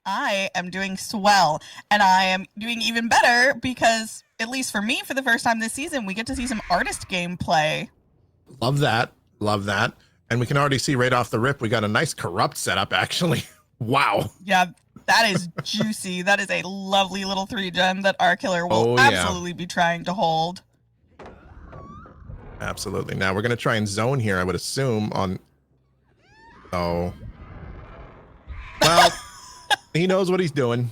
I am doing swell, and I am doing even better because, at least for me, for the first time this season, we get to see some artist gameplay. Love that. Love that. And we can already see right off the rip, we got a nice corrupt setup, actually. Wow. Yeah, that is juicy. That is a lovely little 3-gem that our killer will absolutely be trying to hold. Absolutely. Now we're going to try and zone here, I would assume, on... Oh. Well, he knows what he's doing.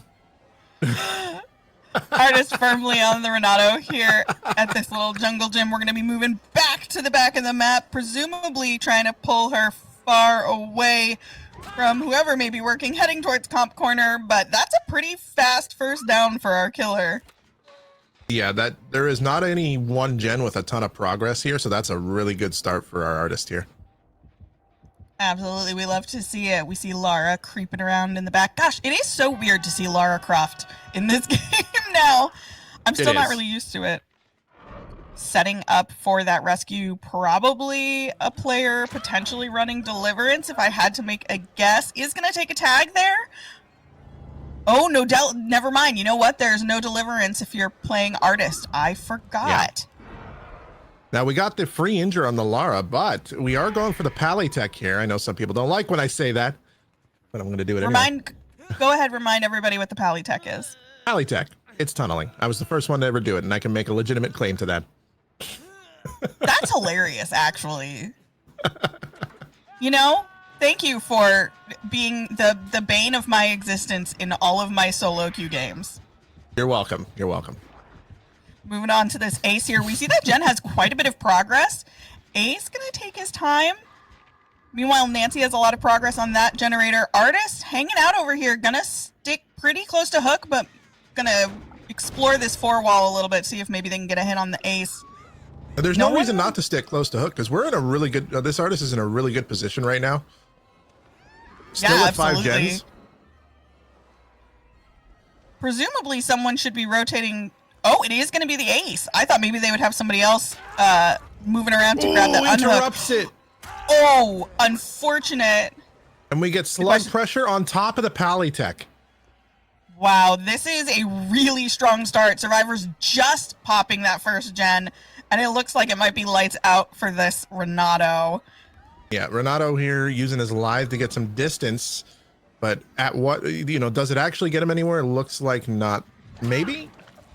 Artist firmly on the Renato here at this little jungle gym. We're going to be moving back to the back of the map, presumably trying to pull her far away from whoever may be working, heading towards comp corner, but that's a pretty fast first down for our killer. Yeah, that there is not any one gen with a ton of progress here, so that's a really good start for our artist here. Absolutely, we love to see it. We see Lara creeping around in the back. Gosh, it is so weird to see Lara Croft in this game now. I'm still not really used to it. Setting up for that rescue, probably a player potentially running Deliverance, if I had to make a guess. Is going to take a tag there. Oh, no, never mind. You know what? There's no Deliverance if you're playing Artist. I forgot. Yeah. Now, we got the free injure on the Lara, but we are going for the Palitech here. I know some people don't like when I say that, but I'm going to do it anyway. Go ahead, remind everybody what the Palitech is. Palitech. It's tunneling. I was the first one to ever do it, and I can make a legitimate claim to that. That's hilarious, actually. You know, thank you for being the bane of my existence in all of my solo queue games. You're welcome. You're welcome. Moving on to this Ace here. We see that Jen has quite a bit of progress. Ace going to take his time. Meanwhile, Nancy has a lot of progress on that generator. Artist hanging out over here. Going to stick pretty close to Hook, but going to explore this 4-wall a little bit, see if maybe they can get a hit on the Ace. There's no reason not to stick close to Hook, because we're in a really good... this artist is in a really good position right now. Still at 5 gens. Presumably, someone should be rotating... Oh, it is going to be the Ace. I thought maybe they would have somebody else moving around to grab that unhook. Interrupts it. Oh, unfortunate. And we get slug pressure on top of the Palitech. Wow, this is a really strong start. Survivor's just popping that first gen, and it looks like it might be lights out for this Renato. Yeah, Renato here using his live to get some distance, but at what, does it actually get him anywhere? It looks like not. Maybe?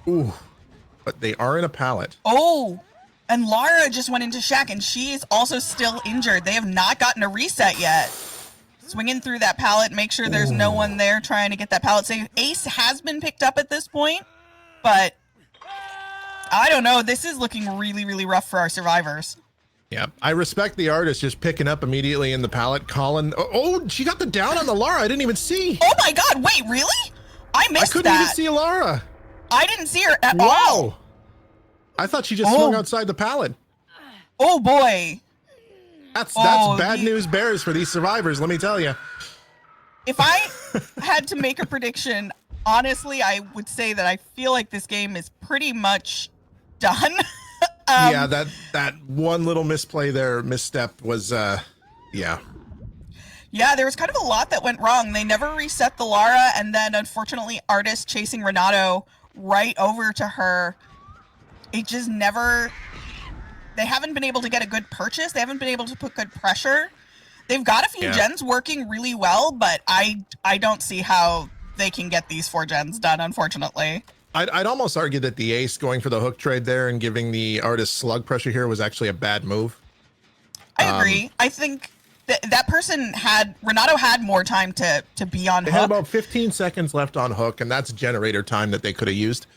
Ooh, but they are in a pallet. Oh, and Lara just went into Shack, and she is also still injured. They have not gotten a reset yet. Swinging through that pallet, make sure there's no one there trying to get that pallet safe. Ace has been picked up at this point, but I don't know. This is looking really, really rough for our survivors. Yeah, I respect the artist just picking up immediately in the pallet. Colin, oh, she got the down on the Lara. I didn't even see. Oh my God, wait, really? I missed that. I couldn't even see Lara. I didn't see her at all. Wow. I thought she just swung outside the pallet. Oh boy. That's bad news bears for these survivors, let me tell you. If I had to make a prediction, honestly, I would say that I feel like this game is pretty much done. Yeah, that one little misplay there, misstep was, yeah. Yeah, there was kind of a lot that went wrong. They never reset the Lara, and then unfortunately, Artist chasing Renato right over to her. It just never... They haven't been able to get a good purchase. They haven't been able to put good pressure. They've got a few gens working really well, but I don't see how they can get these 4 gens done, unfortunately. I'd almost argue that the Ace going for the hook trade there and giving the artist slug pressure here was actually a bad move. I agree. I think that person Renato had more time to be on They Hook. had about 15 seconds left on Hook, and that's generator time that they could have used.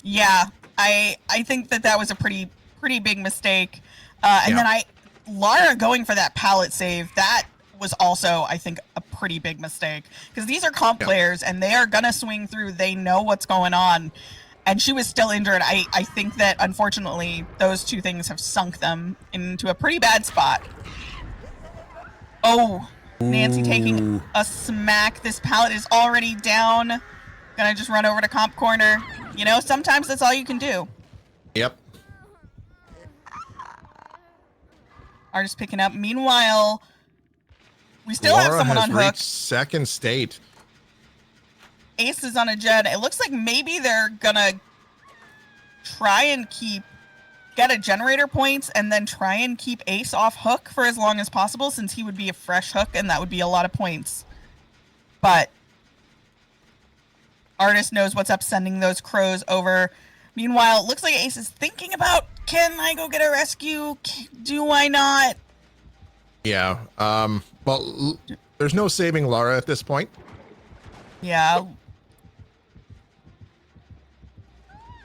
Yeah, I think that was a pretty big mistake. And then Lara going for that pallet save, that was also, I think, a pretty big mistake. Because these are comp players, and they are going to swing through. They know what's going on. And she was still injured. I think that, unfortunately, those two things have sunk them into a pretty bad spot. Oh, Nancy taking a smack. This pallet is already down. Gonna just run over to comp corner. You know, sometimes that's all you can do. Yep. Artist picking up. Meanwhile, we still have someone on Hook. Second state. Ace is on a gen. It looks like maybe they're gonna try and get a generator points and then try and keep Ace off hook for as long as possible, since he would be a fresh hook and that would be a lot of points. But Artist knows what's up, sending those crows over. Meanwhile, it looks like Ace is thinking about, can I go get a rescue? Do I not? Yeah. Well, there's no saving Lara at this point. Yeah.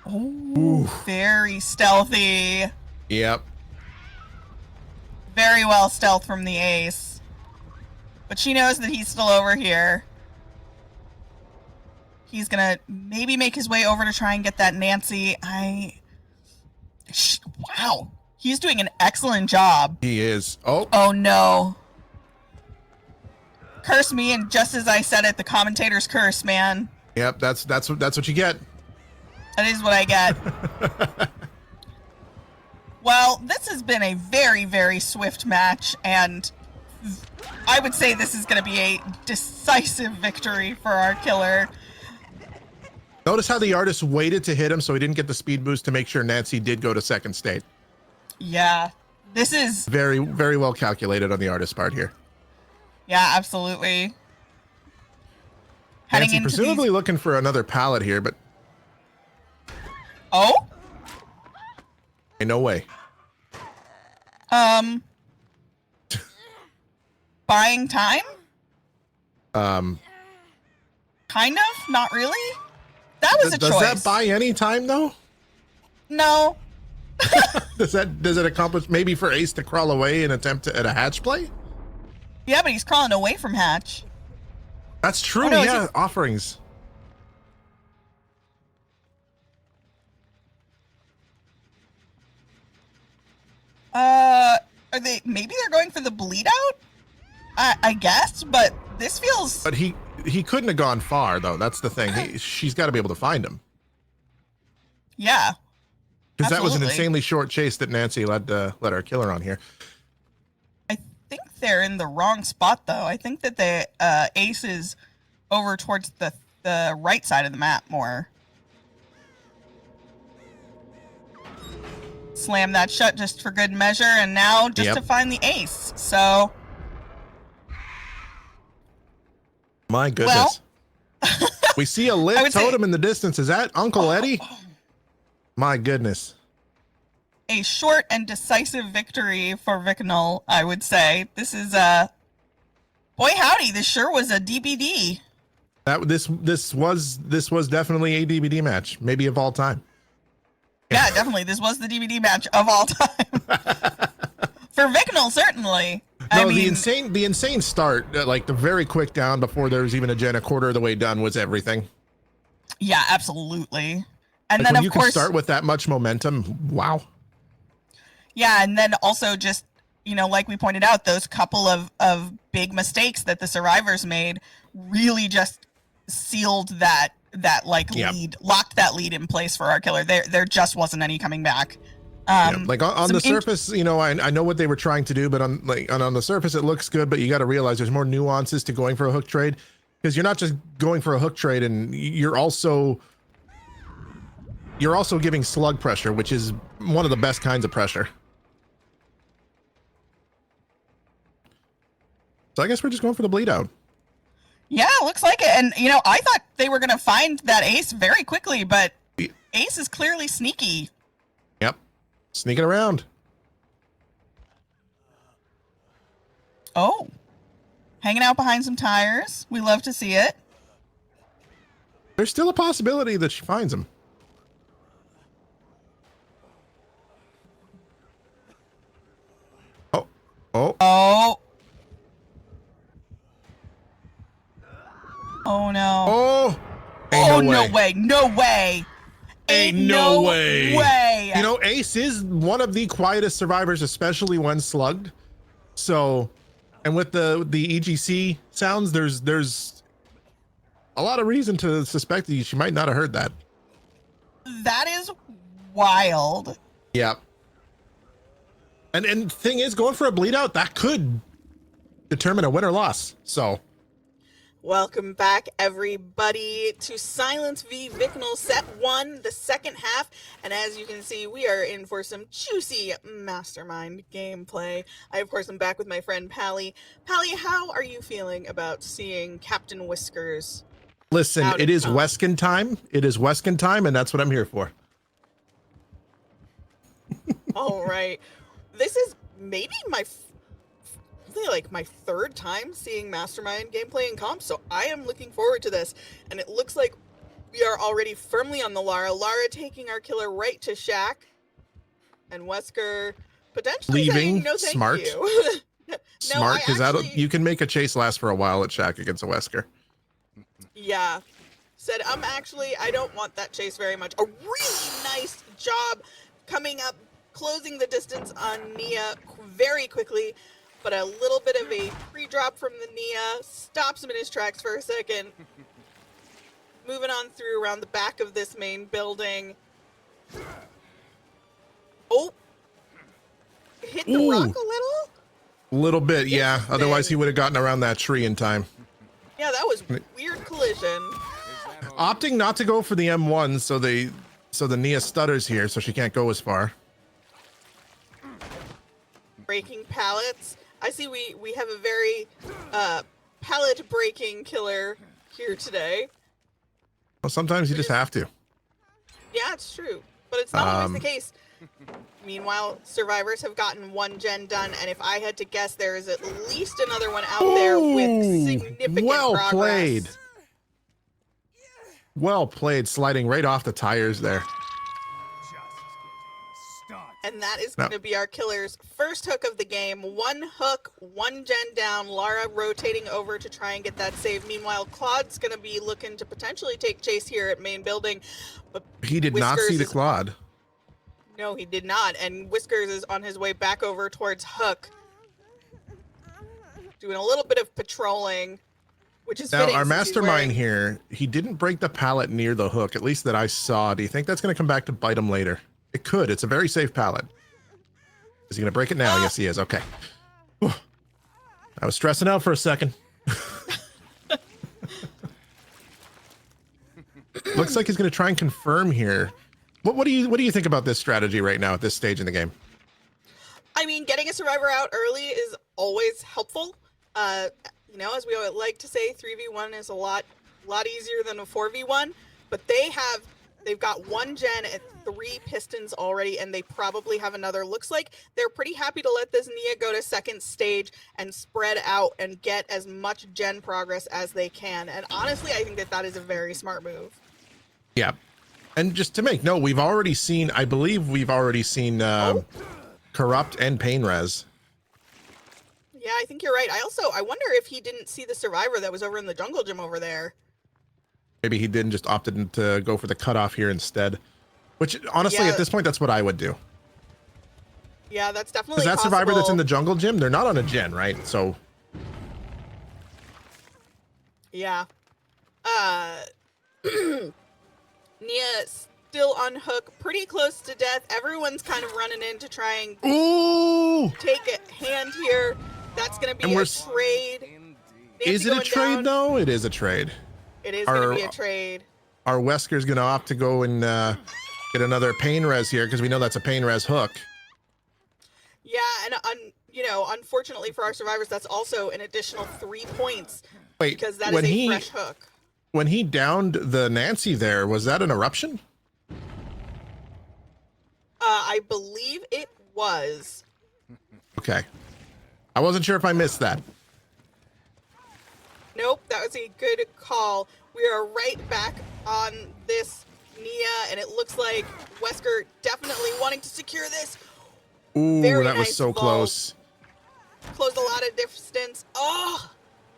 Oh, very stealthy. Yep. Very well stealth from the Ace. But she knows that he's still over here. He's gonna maybe make his way over to try and get that Nancy. Wow. He's doing an excellent job. He is. Oh. Oh no. Curse me, and just as I said it, the commentator's curse, man. Yep, that's what you get. That is what I get. Well, this has been a very, very swift match, and I would say this is going to be a decisive victory for our killer. Notice how the artist waited to hit him so he didn't get the speed boost to make sure Nancy did go to second state. Yeah, this is... Very, very well calculated on the artist's part here. Yeah, absolutely. Nancy presumably looking for another pallet here, but... Oh? Ain't no way. Buying time? Kind of? Not really? That was a choice. Does that buy any time, though? No. Does it accomplish maybe for Ace to crawl away and attempt at a hatch play? Yeah, but he's crawling away from hatch. That's true. Oh, no, yeah, offerings. Maybe they're going for the bleed out? I guess, but this feels... But he couldn't have gone far, though. That's the thing. She's got to be able to find him. Yeah. Because that was an insanely short chase that Nancy let our killer on here. I think they're in the wrong spot, though. I think that the Ace is over towards the right side of the map more. Slam that shut just for good measure, and now just to find the Ace. So... My goodness. Well, we see a lit totem in the distance. Is that Uncle Eddie? My goodness. A short and decisive victory for Vicinal, I would say. This is boy howdy, this sure was a DBD. This was definitely a DBD match, maybe of all time. Yeah, definitely. This was the DBD match of all time. For Vicinal, certainly. No, I mean, the insane start, like the very quick down before there was even a gen, a quarter of the way done was everything. Yeah, absolutely. And like then when of course, can start with that much momentum. Wow. Yeah, and then also just, like we pointed out, those couple of big mistakes that the survivors made really just sealed that lead, locked that lead in place for our killer. There just wasn't any coming back. Like on the surface, I know what they were trying to do, but on the surface it looks good, but you got to realize there's more nuances to going for a hook trade, because you're not just going for a hook trade, and you're also giving slug pressure, which is one of the best kinds of pressure. So I guess we're just going for the bleed out. Yeah, looks like it. And I thought they were going to find that Ace very quickly, but Ace is clearly sneaky. Yep. Sneaking around. Oh. Hanging out behind some tires. We love to see it. There's still a possibility that she finds him. Oh. Oh. Oh. Oh no. Oh. No way. No way. Ain't no way. Ace is one of the quietest survivors, especially when slugged. So, and with the EGC sounds, there's a lot of reason to suspect that she might not have heard that. That is wild. Yeah. And the thing is, going for a bleed out, that could determine a win or loss. So. Welcome back, everybody, to Silence v. Vicinal Set 1, the second half. And as you can see, we are in for some juicy Mastermind gameplay. I, of course, am back with my friend Pally. Pally, how are you feeling about seeing Captain Whiskers? Listen, it is Weskin time. It is Weskin time, and that's what I'm here for. All right. This is maybe my third time seeing Mastermind gameplay in comp, so I am looking forward to this. And it looks like we are already firmly on the Lara. Lara taking our killer right to Shack, and Wesker potentially leaving. Saying no thank Smart. You. No, smart, because you can make a chase last for a while at Shack against a Wesker. Yeah. Said, I don't want that chase very much. A really nice job coming up, closing the distance on Nia very quickly. But a little bit of a pre-drop from the Nia stops him in his tracks for a second. Moving on through around the back of this main building. Oh! Hit the rock a little? A little bit, yeah. Otherwise, he would have gotten around that tree in time. Yeah, that was weird collision. Opting not to go for the M1, so the Nia stutters here, so she can't go as far. Breaking pallets. I see we have a very pallet breaking killer here today. Well, sometimes you just have to. Yeah, it's true, but it's not always the case. Meanwhile, survivors have gotten one gen done, and if I had to guess, there is at least another one out there with significant progress. Played. Well played, sliding right off the tires there. And that is going to be our killer's first hook of the game. One hook, one gen down. Lara rotating over to try and get that save. Meanwhile, Claude's going to be looking to potentially take chase here at main building. But he did not see the Claude. No, he did not. And Whiskers is on his way back over towards Hook. Doing a little bit of patrolling, which is now our Mastermind here. He didn't break the pallet near the hook, at least that I saw. Do you think that's going to come back to bite him later? It could. It's a very safe pallet. Is he going to break it now? Yes, he is. Okay. Whew. I was stressing out for a second. Looks like he's going to try and confirm here. What do you think about this strategy right now at this stage in the game? I mean, getting a survivor out early is always helpful. You know, as we like to say, 3v1 is a lot easier than a 4v1. But they've got one gen at 3 pistons already, and they probably have another. Looks like they're pretty happy to let this Nia go to second stage and spread out and get as much gen progress as they can. And honestly, I think that is a very smart move. Yeah. And just to make note, I believe we've already seen Corrupt and Pain Res. Yeah, I think you're right. I wonder if he didn't see the survivor that was over in the jungle gym over there. Maybe he didn't, just opted to go for the cutoff here instead. Which, honestly, at this point, that's what I would do. Yeah, that's definitely possible. Because that survivor that's in the jungle gym, they're not on a gen, right? So... Yeah. Nia still on Hook, pretty close to death. Everyone's kind of running in to try and take a hand here. That's going to be a trade. Is it a trade, though? It is a trade. It is going to be a trade. Our Wesker's going to opt to go and get another Pain Res here, because we know that's a Pain Res hook. Yeah, and unfortunately for our survivors, that's also an additional 3 points. Wait, because that is a fresh hook. When he downed the Nancy there, was that an eruption? I believe it was. Okay. I wasn't sure if I missed that. Nope, that was a good call. We are right back on this Nia, and it looks like Wesker definitely wanting to secure this. Ooh, that was so close. Closed a lot of distance. Oh,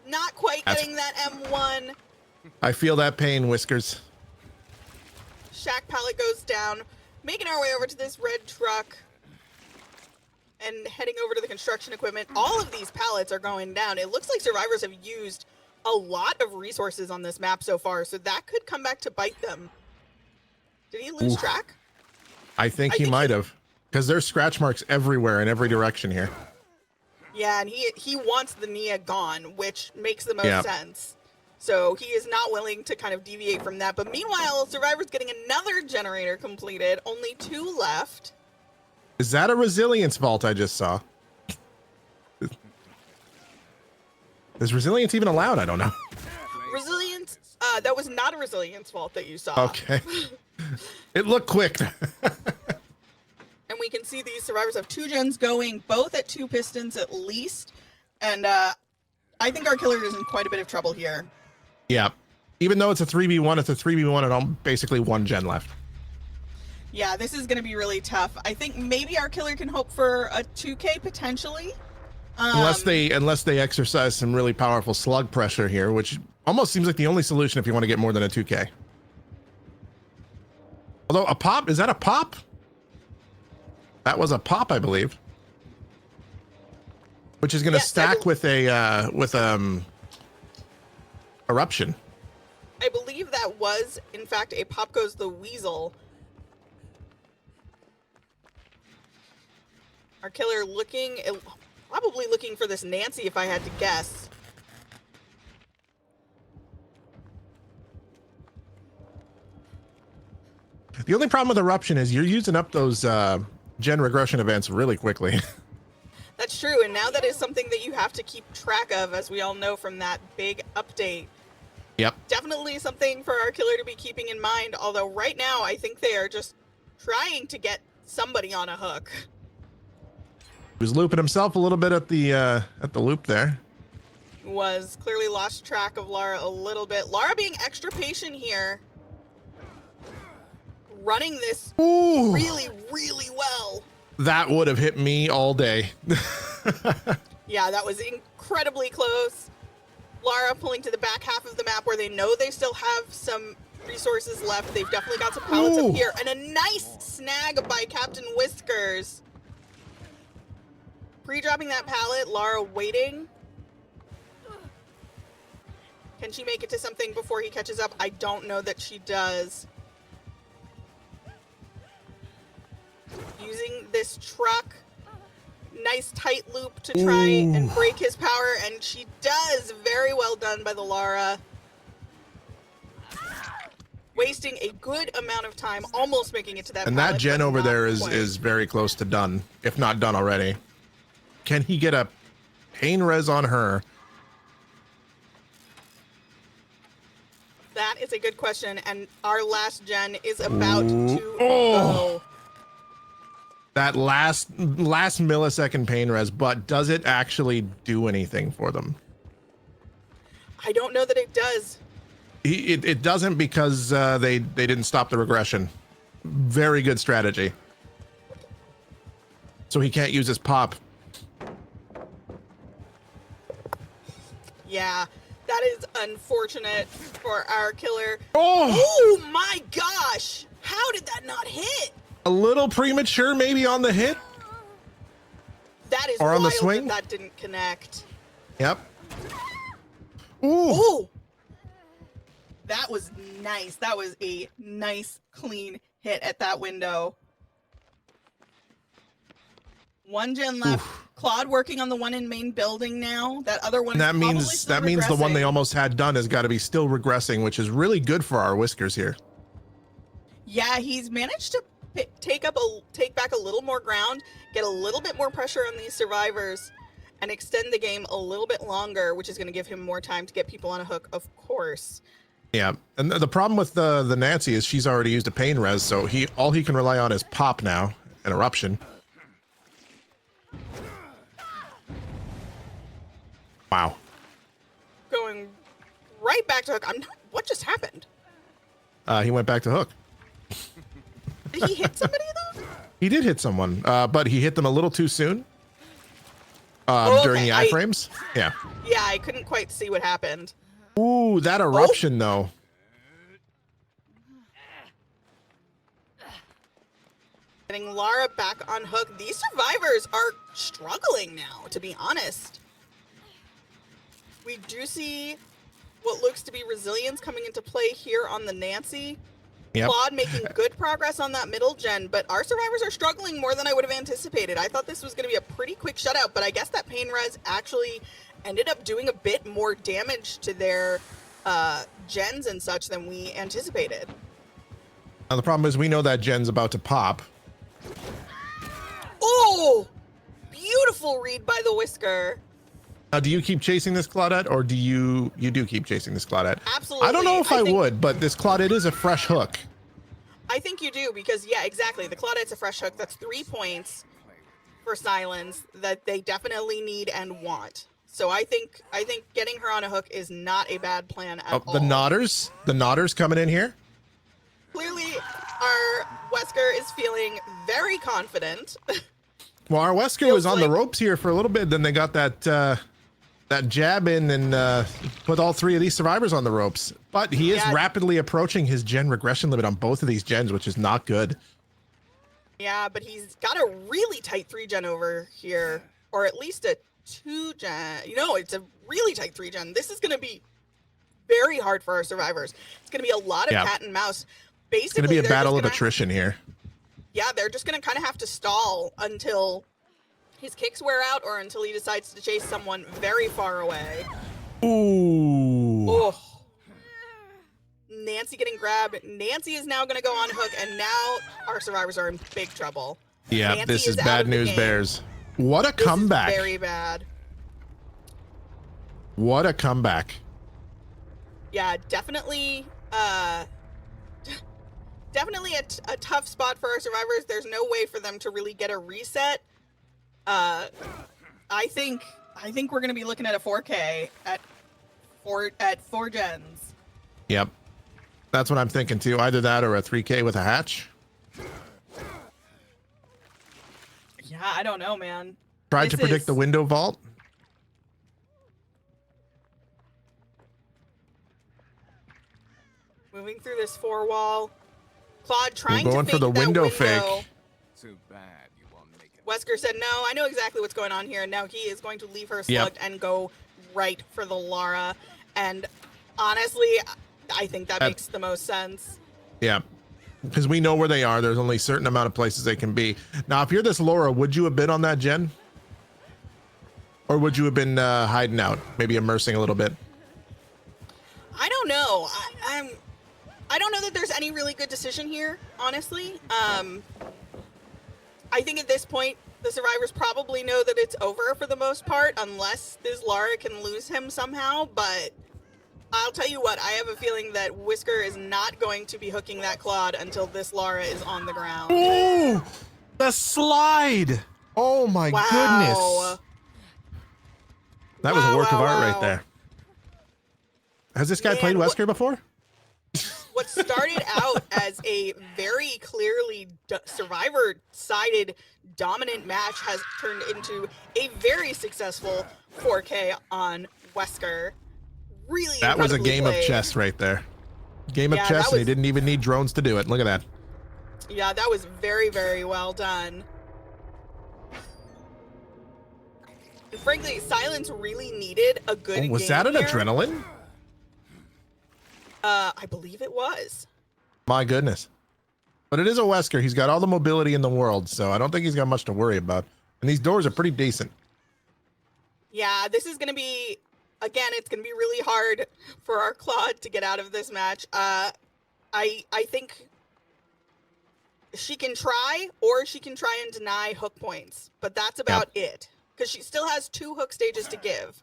not quite getting that M1. I feel that pain, Whiskers. Shack pallet goes down, making our way over to this red truck and heading over to the construction equipment. All of these pallets are going down. It looks like survivors have used a lot of resources on this map so far, so that could come back to bite them. Did he lose track? I think he might have, because there's scratch marks everywhere in every direction here. Yeah, and he wants the Nia gone, which makes the most sense. So he is not willing to kind of deviate from that. But meanwhile, Survivor's getting another generator completed. Only 2 left. Is that a resilience vault I just saw? Is resilience even allowed? I don't know. Resilience, that was not a resilience vault that you saw. Okay. It looked quick. And we can see these survivors have 2 gens going, both at 2 pistons at least. And I think our killer is in quite a bit of trouble here. Yeah. Even though it's a 3v1, it's a 3v1 and basically 1 gen left. Yeah, this is going to be really tough. I think maybe our killer can hope for a 2K potentially. Unless they exercise some really powerful slug pressure here, which almost seems like the only solution if you want to get more than a 2K. Although a pop, is that a pop? That was a pop, I believe. Which is going to stack with a eruption. I believe that was in fact a pop goes the weasel. Our killer probably looking for this Nancy if I had to guess. The only problem with eruption is you're using up those gen regression events really quickly. That's true, and now that is something that you have to keep track of, as we all know from that big update. Yep. Definitely something for our killer to be keeping in mind, although right now I think they are just trying to get somebody on a hook. He was looping himself a little bit at the loop there. Was clearly lost track of Lara a little bit. Lara being extra patient here. Running this really, really well. That would have hit me all day. Yeah, that was incredibly close. Lara pulling to the back half of the map where they know they still have some resources left. They've definitely got some pallets up here. And a nice snag by Captain Whiskers. Pre-dropping that pallet, Lara waiting. Can she make it to something before he catches up? I don't know that she does. Using this truck, nice tight loop to try and break his power, and she does. Very well done by the Lara. Wasting a good amount of time, almost making it to that. And pallet, that gen over there is quite. is very close to done, if not done already. Can he get a pain res on her? That is a good question, and our last gen is about to go. That last millisecond pain res, but does it actually do anything for them? I don't know that it does. It doesn't because they didn't stop the regression. Very good strategy. So he can't use his pop. Yeah, that is unfortunate for our killer. Oh my gosh! How did that not hit? A little premature maybe on the hit. That is or on the wild swing. that didn't connect. Yep. Ooh. That was nice. That was a nice, clean hit at that window. 1 gen left. Oof. Claude working on the one in main building now. That other one. That means the one they almost had done has got to be still regressing, which is really good for our Whiskers here. Yeah, he's managed to take back a little more ground, get a little bit more pressure on these survivors, and extend the game a little bit longer, which is going to give him more time to get people on a hook, of course. Yeah, and the problem with the Nancy is she's already used a pain res, so all he can rely on is pop now, and eruption. Wow. Going right back to hook. What just happened? He went back to hook. Did he hit somebody though? He did hit someone, but he hit them a little too soon. During the iframes. Yeah. Yeah, I couldn't quite see what happened. Ooh, that eruption though. Getting Lara back on hook. These survivors are struggling now, to be honest. We do see what looks to be resilience coming into play here on the Nancy. Yep. Claude making good progress on that middle gen, but our survivors are struggling more than I would have anticipated. I thought this was going to be a pretty quick shutout, but I guess that pain res actually ended up doing a bit more damage to their gens and such than we anticipated. Now the problem is we know that gen's about to pop. Oh, beautiful read by the Whisker. Now, do you keep chasing this Claudette, or do you do keep chasing this Claudette? Absolutely. I don't know if I would, but this Claudette is a fresh hook. I think you do, because yeah, exactly. The Claudette's a fresh hook. That's 3 points for Silence that they definitely need and want. So I think getting her on a hook is not a bad plan at all. The Nodders coming in here. Clearly, our Wesker is feeling very confident. Well, our Wesker was on the ropes here for a little bit. Then they got that jab in and put all 3 of these survivors on the ropes. But he is rapidly approaching his gen regression limit on both of these gens, which is not good. Yeah, but he's got a really tight 3 gen over here, or at least a 2 gen. You know, it's a really tight 3 gen. This is going to be very hard for our survivors. It's going to be a lot of cat and mouse. Basically, it's going to be a battle of attrition here. Yeah, they're just going to kind of have to stall until his kicks wear out or until he decides to chase someone very far away. Ooh. Oh. Nancy getting grabbed. Nancy is now going to go on hook, and now our survivors are in big trouble. Yeah, Nancy this is bad news, Bears. What a comeback. This is very bad. What a comeback. Yeah, definitely definitely a tough spot for our survivors. There's no way for them to really get a reset. I think we're going to be looking at a 4K at 4 gens. Yep. That's what I'm thinking too. Either that or a 3K with a hatch. Yeah, I don't know, man. Tried to predict the window vault. Moving through this 4 wall. Claude trying going to for the window fake. Too bad you won't make it. Wesker said, no, I know exactly what's going on here. And now he is going to leave her slugged and go right for the Lara. And honestly, I think that makes the most sense. Yeah. Because we know where they are. There's only a certain amount of places they can be. Now, if you're this Laura, would you have been on that gen? Or would you have been hiding out? Maybe immersing a little bit? I don't know. I don't know that there's any really good decision here, honestly. I think at this point, the survivors probably know that it's over for the most part, unless this Lara can lose him somehow. But I'll tell you what, I have a feeling that Whisker is not going to be hooking that Claude until this Lara is on the ground. Oh, the slide. Oh my goodness. That was a work of art right there. Has this guy played Wesker before? What started out as a very clearly survivor-sided dominant match has turned into a very successful 4K on Wesker. Really, that was a game of chess right there. Game of chess, and he didn't even need drones to do it. Look at that. Yeah, that was very, very well done. And frankly, Silence really needed a good game. Was that an adrenaline? I believe it was. My goodness. But it is a Wesker. He's got all the mobility in the world, so I don't think he's got much to worry about. And these doors are pretty decent. Yeah, this is going to be, again, it's going to be really hard for our Claude to get out of this match. I think she can try, or she can try and deny hook points. But that's about it. Because she still has 2 hook stages to give.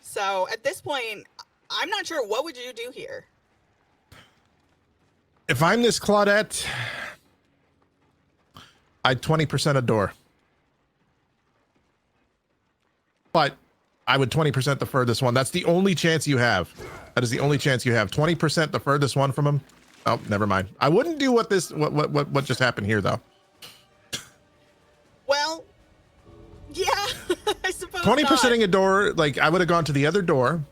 So at this point, I'm not sure. What would you do here? If I'm this Claudette, I'd 20% a door. But I would 20% the furthest one. That's the only chance you have. That is the only chance you have. 20% the furthest one from him. Oh, never mind. I wouldn't do what just happened here though. Well, yeah, I suppose 20%ing a door, like I would have gone to the other door.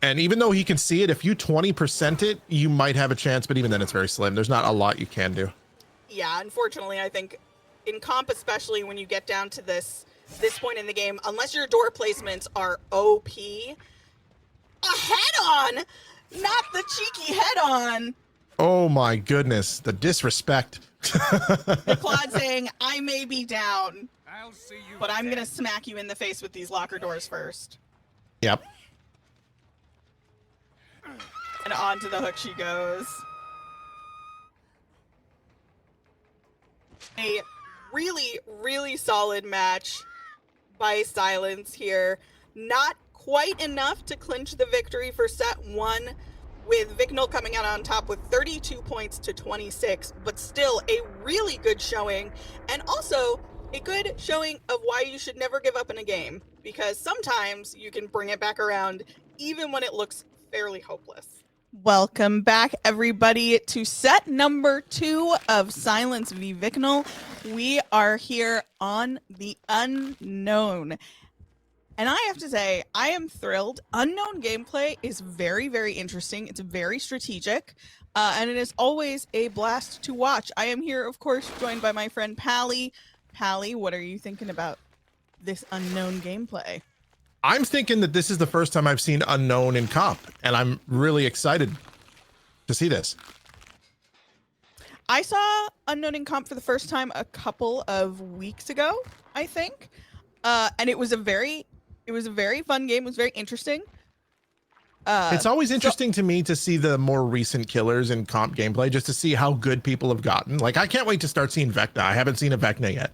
And even though he can see it, if you 20% it, you might have a chance, but even then it's very slim. There's not a lot you can do. Yeah, unfortunately, I think in comp, especially when you get down to this point in the game, unless your door placements are OP, a head-on, not the cheeky head-on. Oh my goodness, the disrespect. The Claude saying, I may be down, I'll see you but I'm going to smack you in the face with these locker doors first. Yep. And onto the hook she goes. A really, really solid match by Silence here. Not quite enough to clinch the victory for set 1, with Vicinal coming out on top with 32 points to 26, but still a really good showing, and also a good showing of why you should never give up in a game, because sometimes you can bring it back around even when it looks fairly hopeless. Welcome back, everybody, to set number 2 of Silence v Vicinal. We are here on the Unknown. And I have to say, I am thrilled. Unknown gameplay is very, very interesting. It's very strategic, and it is always a blast to watch. I am here, of course, joined by my friend Pally. Pally, what are you thinking about this Unknown gameplay? I'm thinking that this is the first time I've seen Unknown in comp, and I'm really excited to see this. I saw Unknown in comp for the first time a couple of weeks ago, I think, and it was a very fun game. It was very interesting. It's always interesting to me to see the more recent killers in comp gameplay, just to see how good people have gotten. Like, I can't wait to start seeing Vecna. I haven't seen a Vecna yet.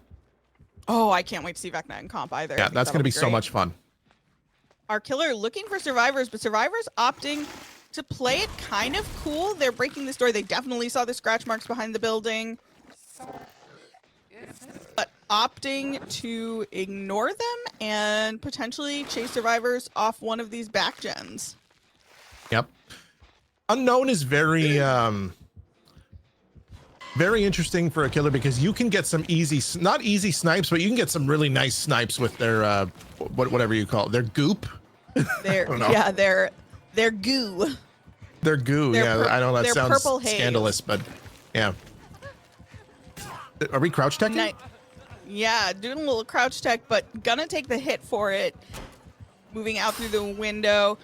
Oh, I can't wait to see Vecna in comp either. Yeah, that's going to be so much fun. Our killer looking for survivors, but survivors opting to play it kind of cool. They're breaking this door. They definitely saw the scratch marks behind the building, but opting to ignore them and potentially chase survivors off one of these back gens. Yep. Unknown is very very interesting for a killer, because you can get some easy, not easy snipes, but you can get some really nice snipes with their whatever you call it, their goop. Their goo. Their goo. Yeah, I know that sounds scandalous, but yeah. Are we crouch teching? Yeah, doing a little crouch tech, but gonna take the hit for it. Moving out through the window.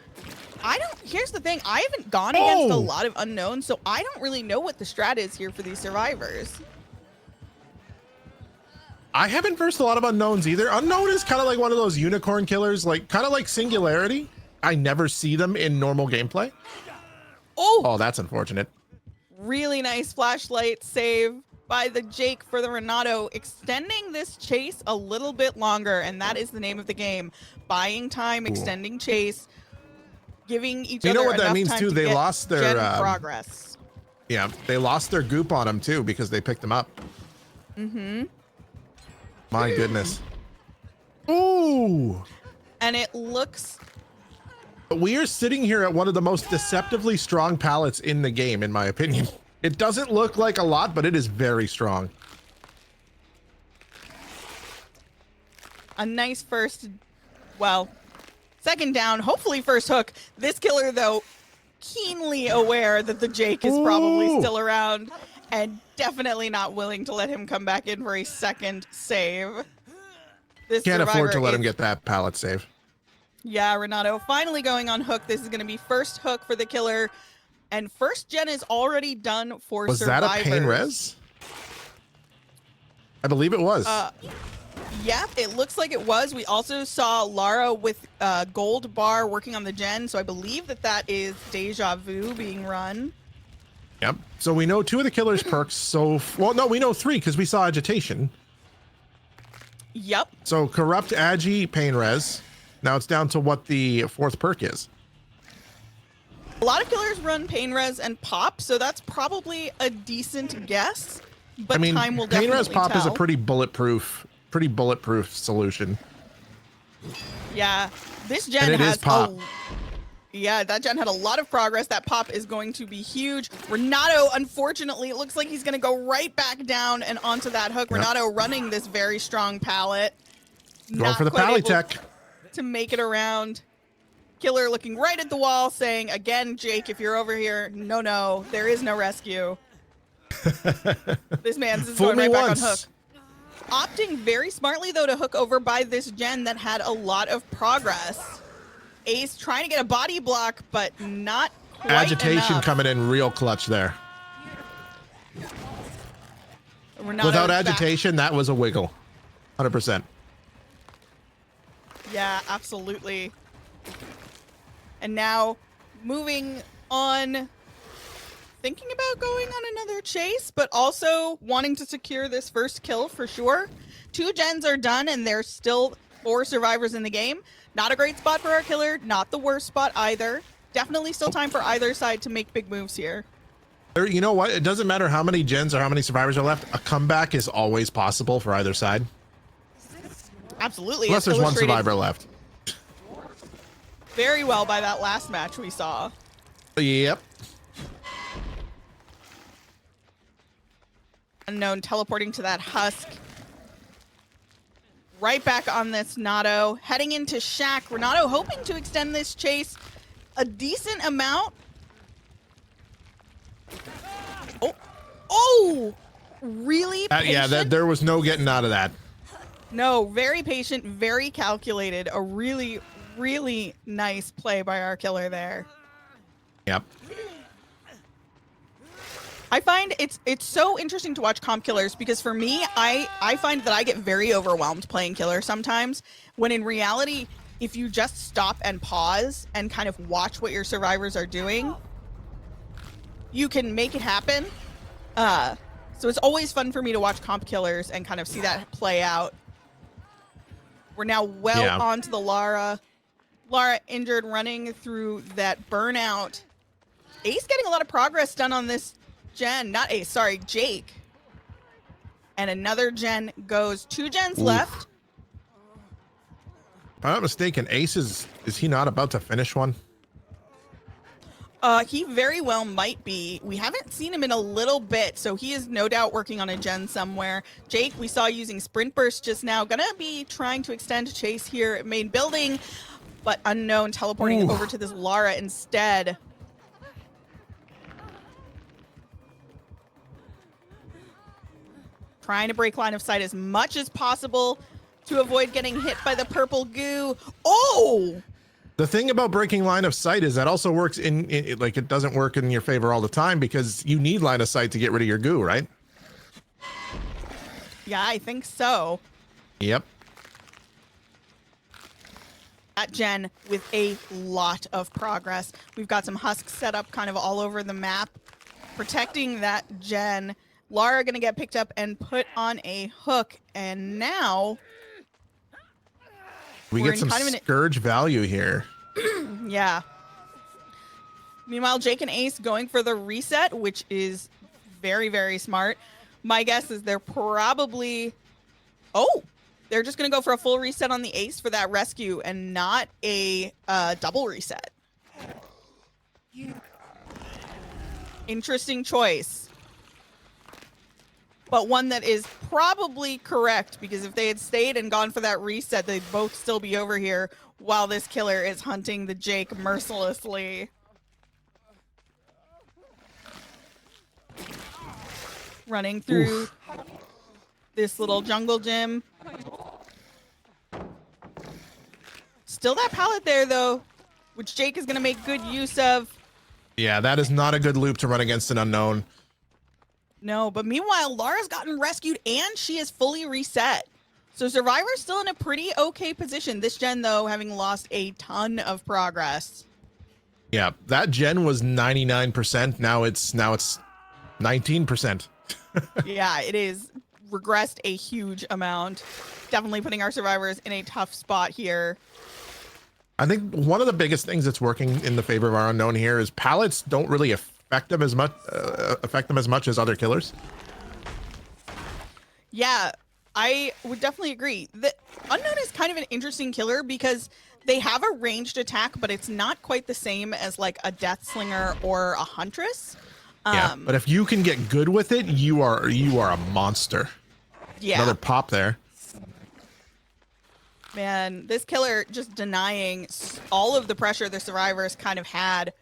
Here's the thing, I haven't gone against a lot of unknowns, so I don't really know what the strat is here for these survivors. I haven't versed a lot of unknowns either. Unknown is kind of like one of those unicorn killers, like kind of like Singularity. I never see them in normal gameplay. Oh, that's unfortunate. Really nice flashlight save by the Jake for the Renato, extending this chase a little bit longer, and that is the name of the game. Buying time, extending chase, giving each other enough time. You know what that means too? They lost their progress. Yeah, they lost their goop on them too, because they picked them up. Mm-hmm. My goodness. Ooh. And it looks... We are sitting here at one of the most deceptively strong pallets in the game, in my opinion. It doesn't look like a lot, but it is very strong. A nice second down, hopefully first hook. This killer, though, keenly aware that the Jake is probably still around and definitely not willing to let him come back in for a second save. This can't afford to let him get that pallet save. Yeah, Renato finally going on hook. This is going to be first hook for the killer. And first gen is already done for survivors. Was that a pain res? I believe it was. Yeah, it looks like it was. We also saw Lara with gold bar working on the gen. So I believe that is Deja Vu being run. Yep. So we know 2 of the killer's perks. Well, no, we know 3 because we saw agitation. Yep. So corrupt, agi, pain res. Now it's down to what the 4th perk is. A lot of killers run pain res and pop, so that's probably a decent guess. But I mean, time will definitely tell. Pain res pop is a pretty bulletproof solution. Yeah, this gen has pop. Yeah, that gen had a lot of progress. That pop is going to be huge. Renato, unfortunately, it looks like he's going to go right back down and onto that hook. Yep. Renato running this very strong pallet. Going for the pally tech to make it around. Killer looking right at the wall, saying, again, Jake, if you're over here, no, there is no rescue. This man's is going right back on hook. Opting very smartly, though, to hook over by this gen that had a lot of progress. Ace trying to get a body block, but not quite agitation enough. Coming in real clutch there. Without agitation, that was a wiggle. 100%. Yeah, absolutely. And now moving on, thinking about going on another chase, but also wanting to secure this first kill for sure. 2 gens are done, and there's still 4 survivors in the game. Not a great spot for our killer, not the worst spot either. Definitely still time for either side to make big moves here. You know what? It doesn't matter how many gens or how many survivors are left. A comeback is always possible for either side. Absolutely. Unless there's one survivor left. Very well by that last match we saw. Yep. Unknown teleporting to that husk. Right back on this Nato. Heading into Shack. Renato hoping to extend this chase a decent amount. Oh. Oh! Really patient? Yeah, there was no getting out of that. No, very patient, very calculated. A really, really nice play by our killer there. Yep. I find it's so interesting to watch comp killers because for me, I find that I get very overwhelmed playing killer sometimes, when in reality, if you just stop and pause and kind of watch what your survivors are doing, you can make it happen. So it's always fun for me to watch comp killers and kind of see that play out. We're now onto the Lara. Lara injured running through that burnout. Ace getting a lot of progress done on this gen. Not Ace, sorry, Jake. And another gen goes. 2 gens left. If I'm not mistaken, Ace is he not about to finish one? He very well might be. We haven't seen him in a little bit, so he is no doubt working on a gen somewhere. Jake, we saw using Sprint Burst just now. Gonna be trying to extend chase here at main building, but Unknown teleporting over to this Lara instead. Trying to break line of sight as much as possible to avoid getting hit by the purple goo. Oh! The thing about breaking line of sight is that also works in like, it doesn't work in your favor all the time because you need line of sight to get rid of your goo, right? Yeah, I think so. Yep. That gen with a lot of progress. We've got some husks set up kind of all over the map, protecting that gen. Lara gonna get picked up and put on a hook, and now we get some scourge value here. Yeah. Meanwhile, Jake and Ace going for the reset, which is very, very smart. My guess is they're probably... Oh! They're just going to go for a full reset on the Ace for that rescue and not a double reset. Interesting choice. But one that is probably correct, because if they had stayed and gone for that reset, they'd both still be over here while this killer is hunting the Jake mercilessly. Running through this little jungle gym. Still that pallet there, though, which Jake is going to make good use of. Yeah, that is not a good loop to run against an unknown. No, but meanwhile, Lara's gotten rescued and she is fully reset. So Survivor's still in a pretty okay position. This gen, though, having lost a ton of progress. Yeah, that gen was 99%. Now it's 19%. Yeah, it is regressed a huge amount. Definitely putting our Survivors in a tough spot here. I think one of the biggest things that's working in the favor of our unknown here is pallets don't really affect them as much as other killers. Yeah, I would definitely agree. The Unknown is kind of an interesting killer because they have a ranged attack, but it's not quite the same as like a Death Slinger or a Huntress. Yeah, but if you can get good with it, you are a monster. Yeah. Another pop there. Man, this killer just denying all of the pressure the Survivors kind of had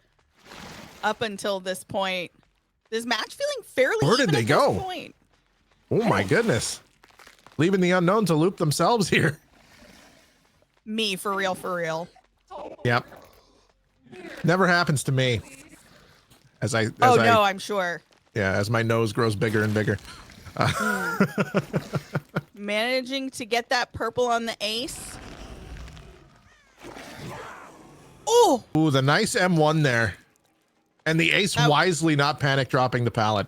up until this point. This match feeling fairly Where did even they at go? This point. Oh my goodness. Leaving the unknown to loop themselves here. Me, for real, for real. Yep. Never happens to me. I'm sure. Yeah, as my nose grows bigger and bigger. Managing to get that purple on the Ace. Oh! Ooh, the nice M1 there. And the ace That- wisely not panic dropping the pallet.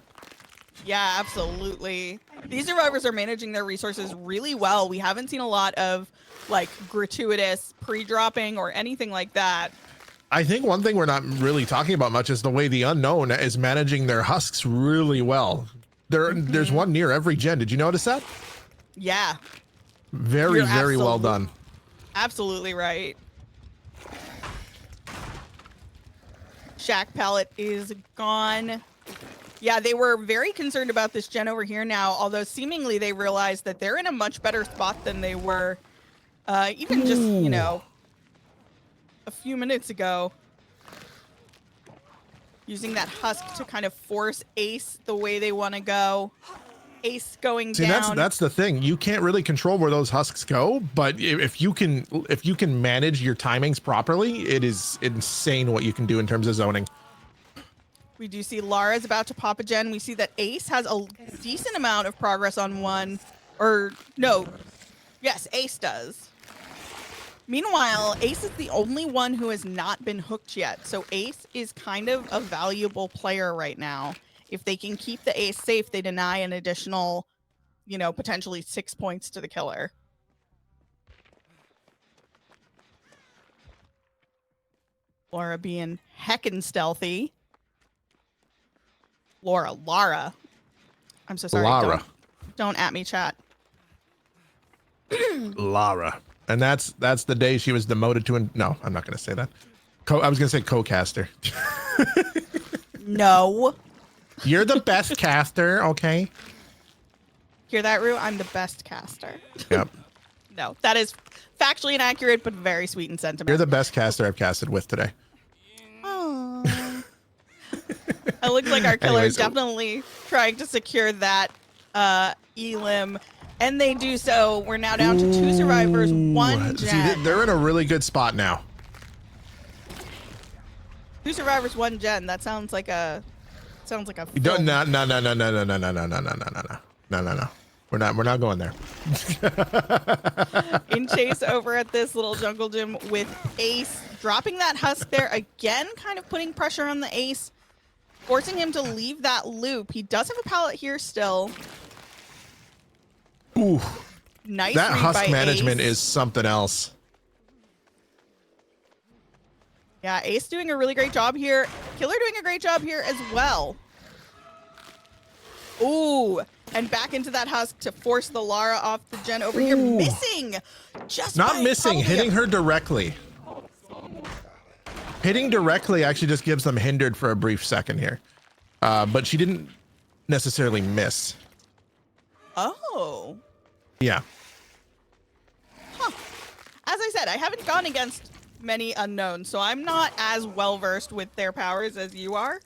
Yeah, absolutely. These survivors are managing their resources really well. We haven't seen a lot of like gratuitous pre-dropping or anything like that. I think one thing we're not really talking about much is the way the Unknown is managing their husks really well. There's one near every gen. Did you notice that? Yeah, Very, You're very well absolute- done. absolutely right. Shack pallet is gone. Yeah, they were very concerned about this gen over here now, although seemingly they realized that they're in a much better spot than they were even just, you know, a few minutes ago. Using that husk to kind of force Ace the way they want to go. Ace going See, down. that's the thing. You can't really control where those husks go, but if you can manage your timings properly, it is insane what you can do in terms of zoning. We do see Lara's about to pop a gen. We see that Ace has a decent amount of progress on one. Or, no. Yes, Ace does. Meanwhile, Ace is the only one who has not been hooked yet. So Ace is kind of a valuable player right now. If they can keep the Ace safe, they deny an additional, you know, potentially 6 points to the killer. Laura being heckin' stealthy. Lara. I'm so sorry. Lara. Don't at me, chat. Lara. And that's the day she was demoted to no, I'm not going to say that. I was going to say co-caster. No. You're the best caster, okay? Hear that, Rue? I'm the best caster. Yep. No, that is factually inaccurate, but very sweet in sentiment. You're the best caster I've casted with today. Aww. It looks like our killer Anyways, is definitely trying to secure that elim, and they do so. We're now down to 2 survivors, 1 See, gen. they're in a really good spot now. 2 survivors, 1 gen. That sounds like a You don't, film. no. We're not going there. In chase over at this little jungle gym with Ace dropping that husk there again, kind of putting pressure on the Ace, forcing him to leave that loop. He does have a pallet here still. Ooh, Nice that read husk by management Ace. is something else. Yeah, Ace doing a really great job here. Killer doing a great job here as well. Ooh, and back into that husk to force the Lara off the gen over here. Ooh. Missing! Just Not by missing, probably hitting her directly. Hitting directly actually just gives them hindered for a brief second here. But she didn't necessarily miss. Oh. Yeah. Huh. As I said, I haven't gone against many unknowns, so I'm not as well versed with their powers as you are.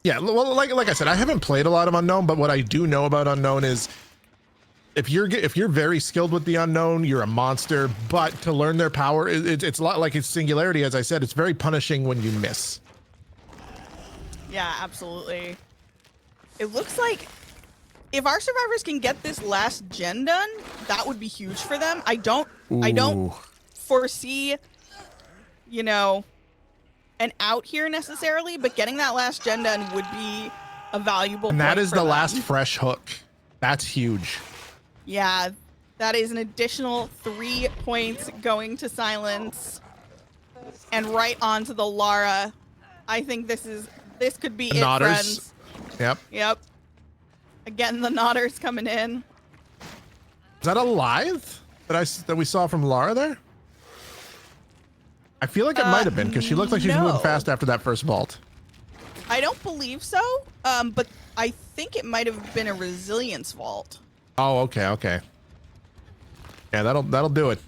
Yeah, well, like I said, I haven't played a lot of Unknown, but what I do know about Unknown is if you're very skilled with the Unknown, you're a monster. But to learn their power, it's a lot like its Singularity. As I said, it's very punishing when you miss. Yeah, absolutely. It looks like if our survivors can get this last gen done, that would be huge for them. I don't Ooh. foresee, you know, an out here necessarily, but getting that last gen done would be a valuable And point that is for the them. last fresh hook. That's huge. Yeah, that is an additional 3 points going to Silence. And right onto the Lara. I think this could be it, Nodders. friends. Yep. Yep. Again, the Nodders coming in. Is that a live that we saw from Lara there? I feel like it might have been because she looked like she's no. moving fast after that first vault. I don't believe so, but I think it might have been a resilience vault. Oh, okay. Yeah, that'll do it.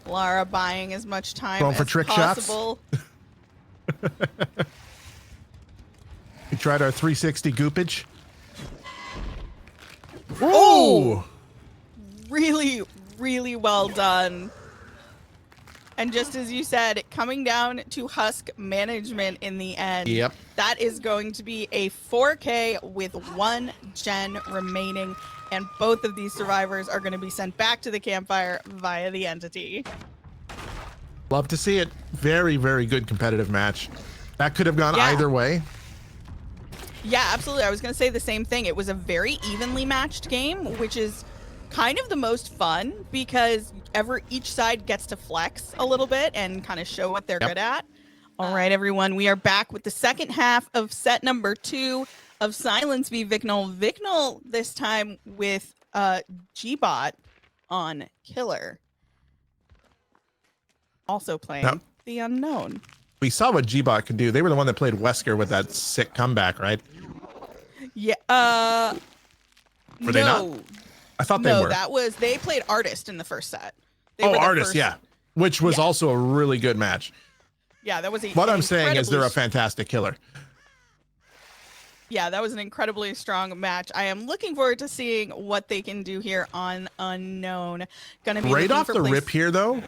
Lara buying as much time Going as for trick shots? possible. We tried our 360 goopage. Oh! Really, really well done. And just as you said, coming down to husk management in the end. Yep. That is going to be a 4K with 1 gen remaining. and both of these survivors are going to be sent back to the campfire via the entity. Love to see it. Very, very good competitive match. That could have gone either way. Yeah, absolutely. I was going to say the same thing. It was a very evenly matched game, which is kind of the most fun because each side gets to flex a little bit and kind of show what they're good at. All right, everyone, we are back with the second half of set number 2 of Silence v. Vicinal. Vicinal this time with G-Bot on Killer. Also playing the Unknown. We saw what G-Bot can do. They were the one that played Wesker with that sick comeback, right? Yeah. Were they not? I thought they were. No, they played Artist in the first set. Artist, yeah. Which was also a really good match. Yeah, that was what I'm saying is they're a fantastic killer. Yeah, that was an incredibly strong match. I am looking forward to seeing what they can do here on Unknown. Gonna be right off the rip here, though,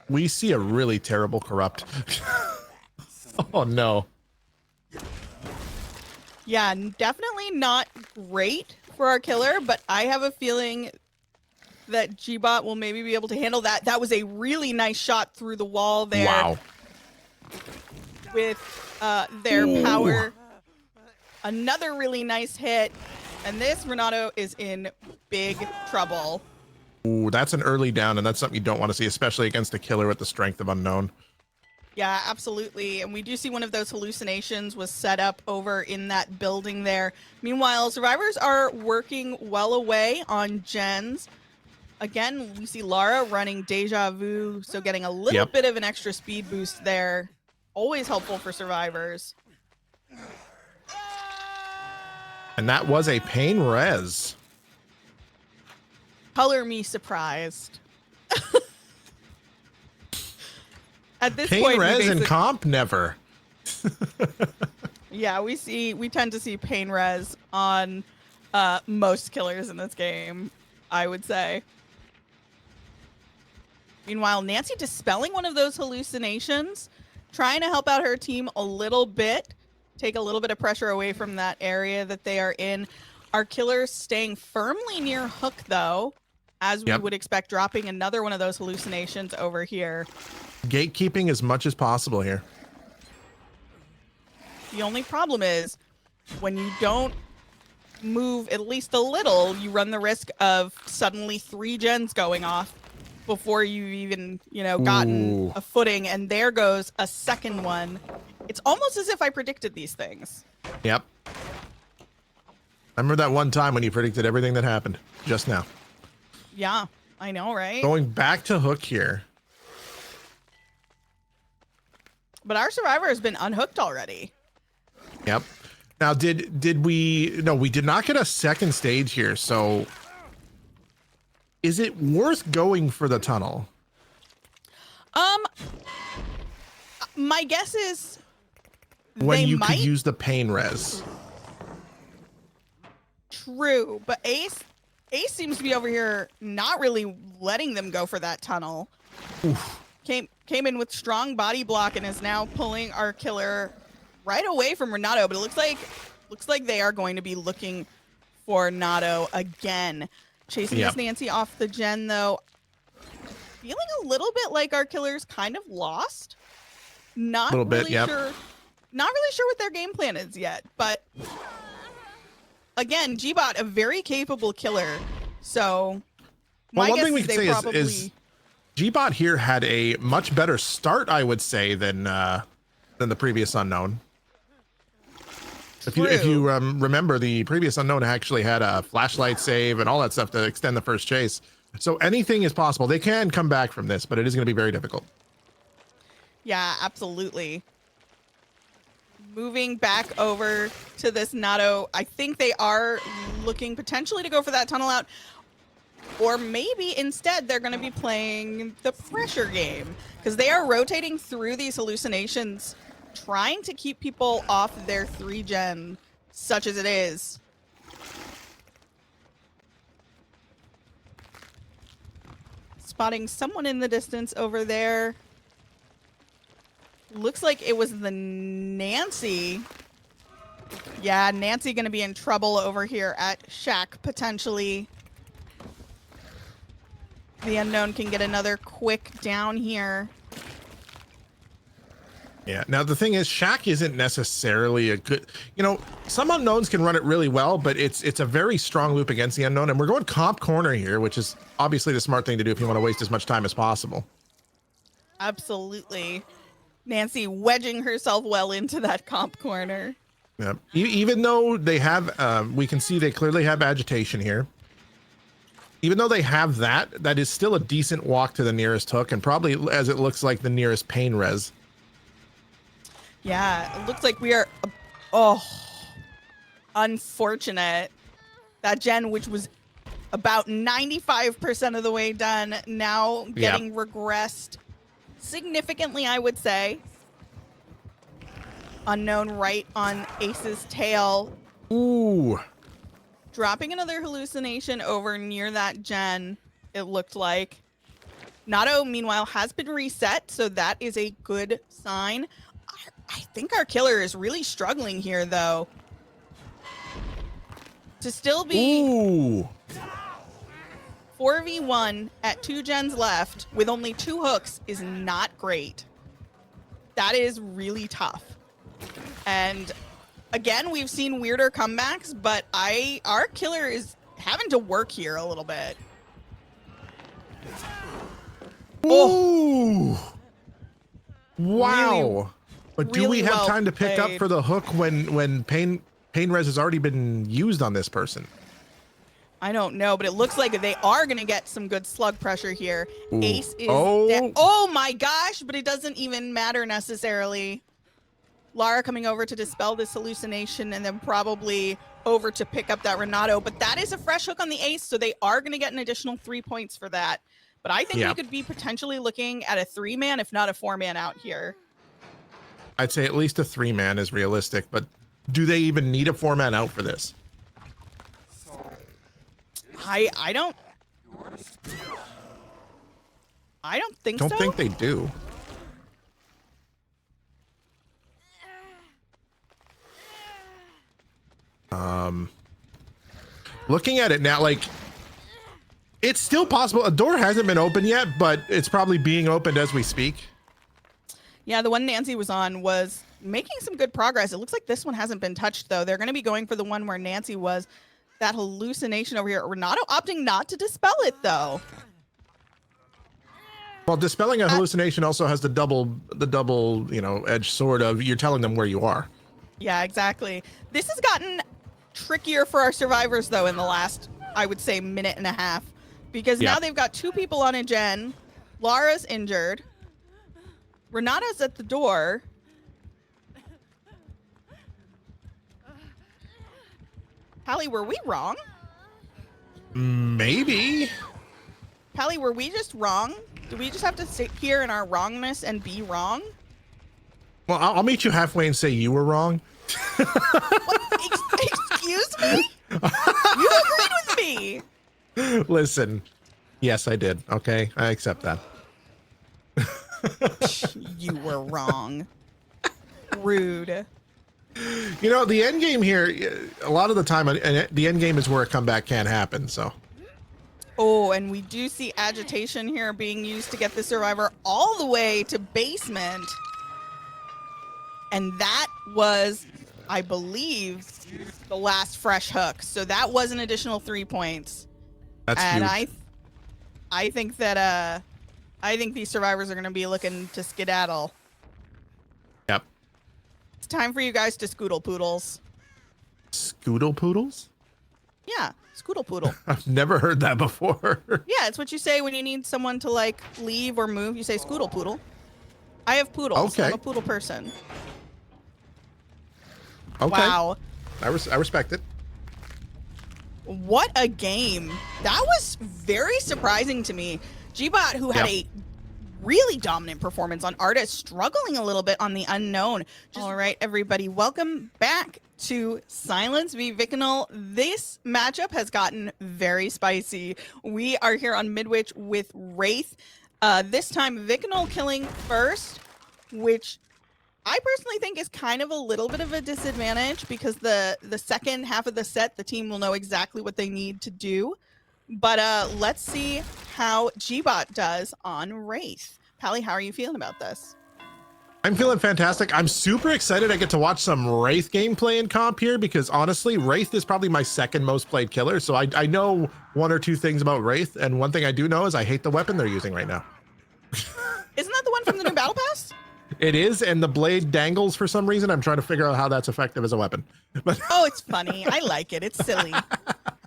we see a really terrible corrupt. Oh, no. Yeah, definitely not great for our killer, but I have a feeling that G-Bot will maybe be able to handle that. That was a really nice shot through the wall there. Wow. With their power. Another really nice hit. And this Renato is in big trouble. Ooh, that's an early down, and that's something you don't want to see, especially against a killer with the strength of Unknown. Yeah, absolutely. And we do see one of those hallucinations was set up over in that building there. Meanwhile, survivors are working well away on gens. Again, we see Lara running Deja Vu, so getting a little bit of an extra speed boost there. Always helpful for survivors. And that was a pain res. Color me surprised. At this pain point, res and comp never. Yeah, we tend to see pain res on most killers in this game, I would say. Meanwhile, Nancy dispelling one of those hallucinations, trying to help out her team a little bit, take a little bit of pressure away from that area that they are in. Our killers staying firmly near Hook, though, as we would expect, dropping another one of those hallucinations over here. Gatekeeping as much as possible here. The only problem is when you don't move at least a little, you run the risk of suddenly 3 gens going off before you've even, gotten a footing, and there goes a second one. It's almost as if I predicted these things. Yep. I remember that one time when you predicted everything that happened just now. Yeah, I know, right? Going back to Hook here. But our survivor has been unhooked already. Yep. Now, did we? No, we did not get a second stage here. So, is it worth going for the tunnel? My guess is when you could use the pain res. True, but Ace seems to be over here not really letting them go for that tunnel. Oof. Came in with strong body block and is now pulling our killer right away from Renato, but it looks like they are going to be looking for Renato again. Chasing this Nancy off the gen, though. Feeling a little bit like our killer's kind of lost. Not really sure what their game plan is yet, but again, G-Bot, a very capable killer. So well, one thing we can say is G-Bot here had a much better start, I would say, than the previous Unknown. If you remember, the previous Unknown actually had a flashlight save and all that stuff to extend the first chase. So anything is possible. They can come back from this, but it is going to be very difficult. Yeah, absolutely. Moving back over to this Nato, I think they are looking potentially to go for that tunnel out. Or maybe instead they're going to be playing the pressure game because they are rotating through these hallucinations, trying to keep people off their 3-gen, such as it is. Spotting someone in the distance over there. Looks like it was the Nancy. Yeah, Nancy going to be in trouble over here at Shack, potentially. the Unknown can get another quick down here. Yeah. Now the thing is, Shaq isn't necessarily a good. You know, some Unknowns can run it really well, but it's a very strong loop against the Unknown, and we're going comp corner here, which is obviously the smart thing to do if you want to waste as much time as possible. Absolutely. Nancy wedging herself well into that comp corner. Yeah. Even though they have, we can see they clearly have agitation here. Even though they have that, that is still a decent walk to the nearest hook, and probably, as it looks like, the nearest pain res. Yeah, it looks like we are. Oh, unfortunate. That gen, which was about 95% of the way done, now getting regressed significantly, I would say. Unknown right on Ace's tail. Ooh. Dropping another hallucination over near that gen, it looked like. Nato, meanwhile, has been reset, so that is a good sign. I think our killer is really struggling here, though. To still be Ooh. 4v1 at 2 gens left with only 2 hooks is not great. That is really tough. And again, we've seen weirder comebacks, but our killer is having to work here a little bit. Ooh. Wow. Really, but do really we have well time to pick up played. for the hook when pain res has already been used on this person? I don't know, but it looks like they are going to get some good slug pressure here. Ooh. Ace is Oh. oh my gosh, but it doesn't even matter necessarily. Lara coming over to dispel this hallucination and then probably over to pick up that Renato. But that is a fresh hook on the Ace, so they are going to get an additional 3 points for that. But I think we could be potentially looking at a 3-man, if not a 4-man out here. I'd say at least a 3-man is realistic, but do they even need a 4-man out for this? I don't think so. Don't think they do. Looking at it now, like, it's still possible. A door hasn't been opened yet, but it's probably being opened as we speak. Yeah, the one Nancy was on was making some good progress. It looks like this one hasn't been touched, though. They're going to be going for the one where Nancy was. That hallucination over here. Renato opting not to dispel it, though. Well, dispelling a hallucination also has the double, you know, edged sword of you're telling them where you are. Yeah, exactly. This has gotten trickier for our survivors, though, in the last, I would say, minute and a half. Because now they've got 2 people on a gen. Lara's injured. Renata's at the door. Pally, were we wrong? Maybe. Pally, were we just wrong? Do we just have to sit here in our wrongness and be wrong? Well, I'll meet you halfway and say you were wrong. Excuse me? You agreed with me. Listen, yes, I did. Okay, I accept that. You were wrong. Rude. You know, the end game here, a lot of the time, the end game is where a comeback can't happen, so. Oh, and we do see agitation here being used to get the survivor all the way to basement. And that was, I believe, the last fresh hook. So that was an additional 3 points. That's huge. I think that I think these survivors are going to be looking to skedaddle. Yep. It's time for you guys to scoodle poodles. Scoodle poodles? Yeah, scoodle poodle. I've never heard that before. Yeah, it's what you say when you need someone to like leave or move. You say scoodle poodle. I have poodles. Okay. I'm a poodle person. Okay. Wow. I respect it. What a game. That was very surprising to me. Gbot, who had a really dominant performance on Artist, struggling a little bit on the Unknown. All right, everybody, welcome back to Silence v Vicinal. This matchup has gotten very spicy. We are here on Midwich with Wraith. This time, Vicinal killing first, which I personally think is kind of a little bit of a disadvantage because the second half of the set, the team will know exactly what they need to do. But let's see how Gbot does on Wraith. Pally, how are you feeling about this? I'm feeling fantastic. I'm super excited I get to watch some Wraith gameplay in comp here because honestly, Wraith is probably my second most played killer. So I know one or two things about Wraith. And one thing I do know is I hate the weapon they're using right now. Isn't that the one from the new Battle Pass? It is. And the blade dangles for some reason. I'm trying to figure out how that's effective as a weapon. But Oh, it's funny. I like it. It's silly.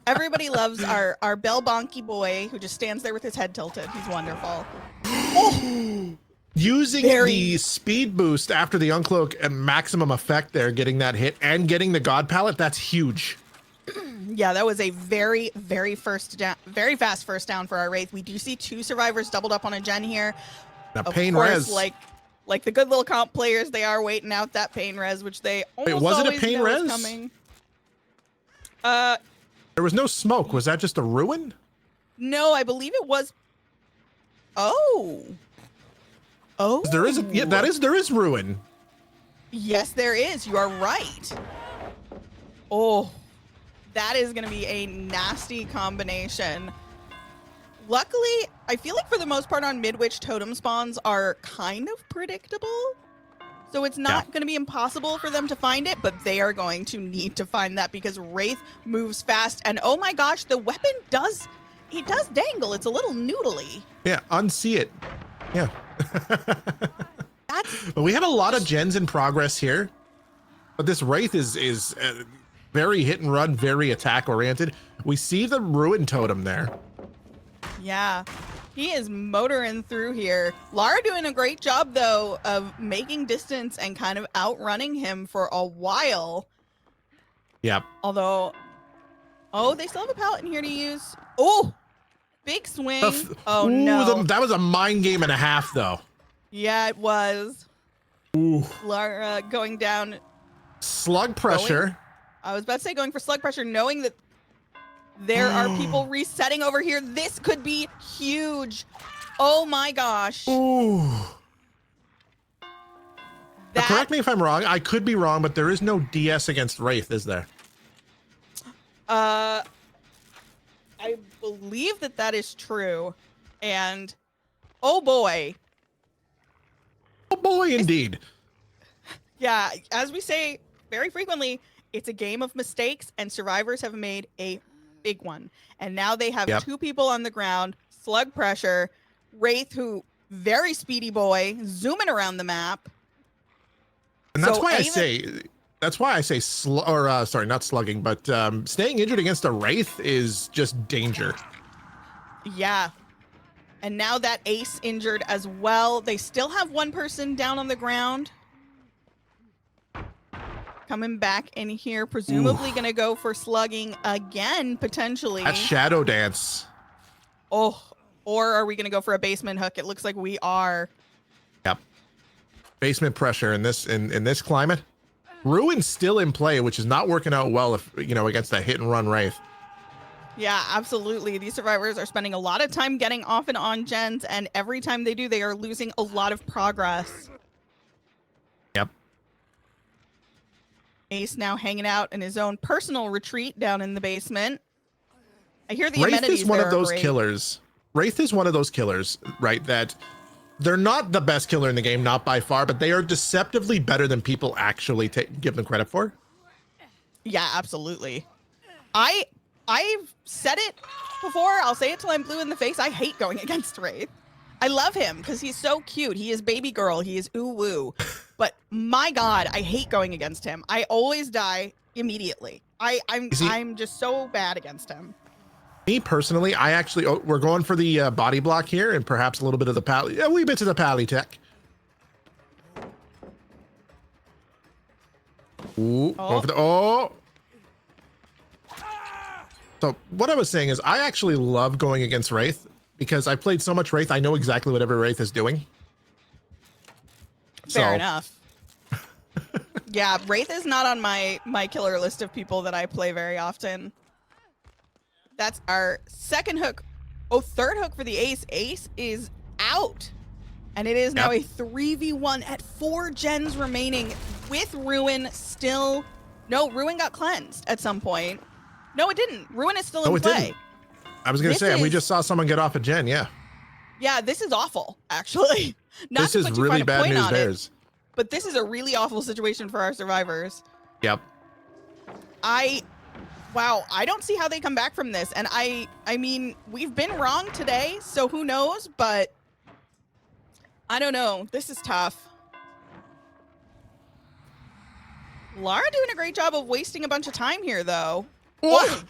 Everybody loves our Bell Bonky boy who just stands there with his head tilted. He's wonderful. Oh! using the speed boost after the uncloak at maximum effect there, getting that hit and getting the God Pallet, that's huge. Yeah, that was a very, very fast first down for our Wraith. We do see 2 survivors doubled up on a gen here. Now, Of pain course, res. like the good little comp players, they are waiting out that pain res, which they almost Wait, was it a always pain know is res? coming. There was no smoke. Was that just a ruin? No, I believe it was. Oh. There is, yeah, there is ruin. Yes, there is. You are right. Oh, that is going to be a nasty combination. Luckily, I feel like for the most part on Midwich, totem spawns are kind of predictable. So it's not going to be impossible for them to find it, but they are going to need to find that because Wraith moves fast. And oh my gosh, the weapon does dangle. It's a little noodly. Yeah, unsee it. Yeah. That's But we have a lot of gens in progress here. But this Wraith is very hit and run, very attack oriented. We see the ruin totem there. Yeah, he is motoring through here. Lara doing a great job, though, of making distance and kind of outrunning him for a while. Yep. Although, oh, they still have a pallet in here to use. Oh, big swing. Oh, Ooh, no. that was a mind game and a half, though. Yeah, it was. Ooh. Lara going down. Slug pressure. I was about to say going for slug pressure, knowing that there are people resetting over here. This could be huge. Oh my gosh. Ooh. Now, correct me if I'm wrong. I could be wrong, but there is no DS against Wraith, is there? I believe that is true. And oh boy. Oh boy, indeed. Yeah, as we say very frequently, it's a game of mistakes, and survivors have made a big one. And now they have 2 people on the ground, slug pressure, Wraith, who very speedy boy, zooming around the map. And that's why I say sorry, not slugging, but staying injured against a Wraith is just danger. Yeah. And now that Ace injured as well. They still have 1 person down on the ground. Coming back in here, presumably going to go for slugging again, potentially. That's Shadow Dance. Oh, or are we going to go for a basement hook? It looks like we are. Yep. Basement pressure in this climate. Ruin's still in play, which is not working out well if against that hit and run Wraith. Yeah, absolutely. These survivors are spending a lot of time getting off and on gens, and every time they do, they are losing a lot of progress. Yep. Ace now hanging out in his own personal retreat down in the basement. I hear the Wraith amenities is one there of are those great. killers. Wraith is one of those killers, right? That they're not the best killer in the game, not by far, but they are deceptively better than people actually give them credit for. Yeah, absolutely. I've said it before. I'll say it till I'm blue in the face. I hate going against Wraith. I love him because he's so cute. He is baby girl. He is ooh woo. But my God, I hate going against him. I always die immediately. I'm just so bad against him. Me personally, I actually we're going for the body block here and perhaps a little bit of the pally, a wee bit of the pally tech. Ooh, going for the So what I was saying is I actually love going against Wraith because I played so much Wraith. I know exactly what every Wraith is doing. Fair enough. Yeah, Wraith is not on my killer list of people that I play very often. That's our second hook. Oh, third hook for the Ace. Ace is out. And it is now a 3v1 at 4 gens remaining with Ruin still. No, Ruin got cleansed at some point. No, it didn't. Ruin is still in play. I was going to say, and we just saw someone get off a gen. Yeah. Yeah, this is awful, actually. Not This to is put too really fine a bad point news on it, bears. but this is a really awful situation for our survivors. Yep. Wow, I don't see how they come back from this. And I mean, we've been wrong today, so who knows? But I don't know. This is tough. Lara doing a great job of wasting a bunch of time here, though. What?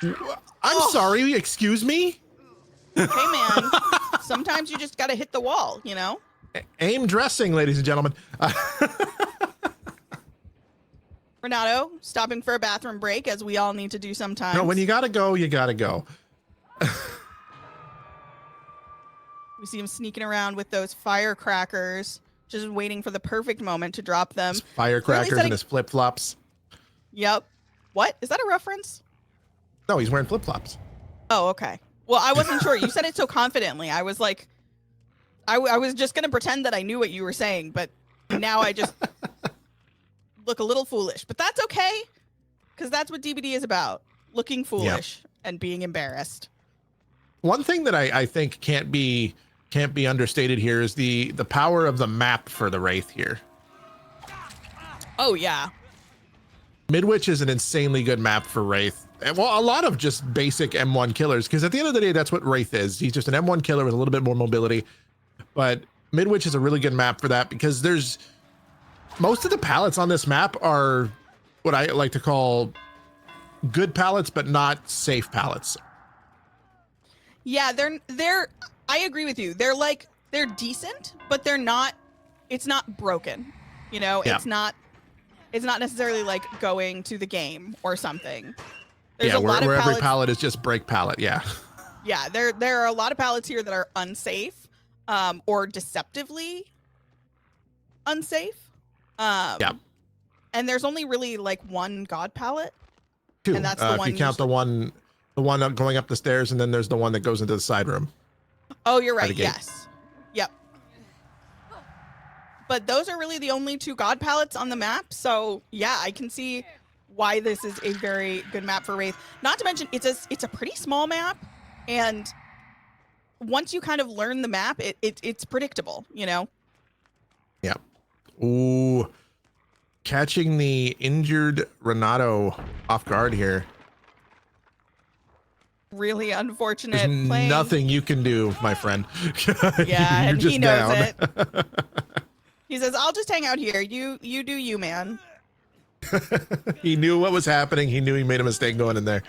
Oh, I'm sorry. Excuse me? hey, man. Sometimes you just got to hit the wall, you know? Aim dressing, ladies and gentlemen. Renato, stopping for a bathroom break, as we all need to do sometimes. No, when you got to go, you got to go. We see him sneaking around with those firecrackers, just waiting for the perfect moment to drop them. His firecrackers and his flip-flops. Yep. What? Is that a reference? No, he's wearing flip-flops. Oh, okay. Well, I wasn't sure. You said it so confidently. I was like, I was just going to pretend that I knew what you were saying, but now I just look a little foolish. But that's okay, because that's what DBD is about. Looking foolish and being embarrassed. One thing that I think can't be understated here is the power of the map for the Wraith here. Oh, yeah. Midwich is an insanely good map for Wraith. Well, a lot of just basic M1 killers, because at the end of the day, that's what Wraith is. He's just an M1 killer with a little bit more mobility. But Midwich is a really good map for that, because there's most of the pallets on this map are what I like to call good pallets, but not safe pallets. Yeah, they're I agree with you. They're decent, but it's not broken. You know, Yeah. it's not necessarily like going to the game or something. There's Yeah, a lot of where every pallets, pallet is just break pallet. Yeah. yeah, there are a lot of pallets here that are unsafe, or deceptively unsafe. Yeah. And there's only really like one god pallet. Two. And that's the if one you count the one going up the stairs, and then there's the one that goes into the side room. Oh, you're By the right. gate. Yes. Yep. But those are really the only two god palettes on the map. So yeah, I can see why this is a very good map for Wraith. Not to mention it's a pretty small map, and once you kind of learn the map, it's predictable, you know? Yeah. Ooh. Catching the injured Renato off guard here. Really unfortunate There's playing. nothing you can do, my friend. Yeah, You're and just he knows down. it. He says, I'll just hang out here. You do you, man. He knew what was happening. He knew he made a mistake going in there.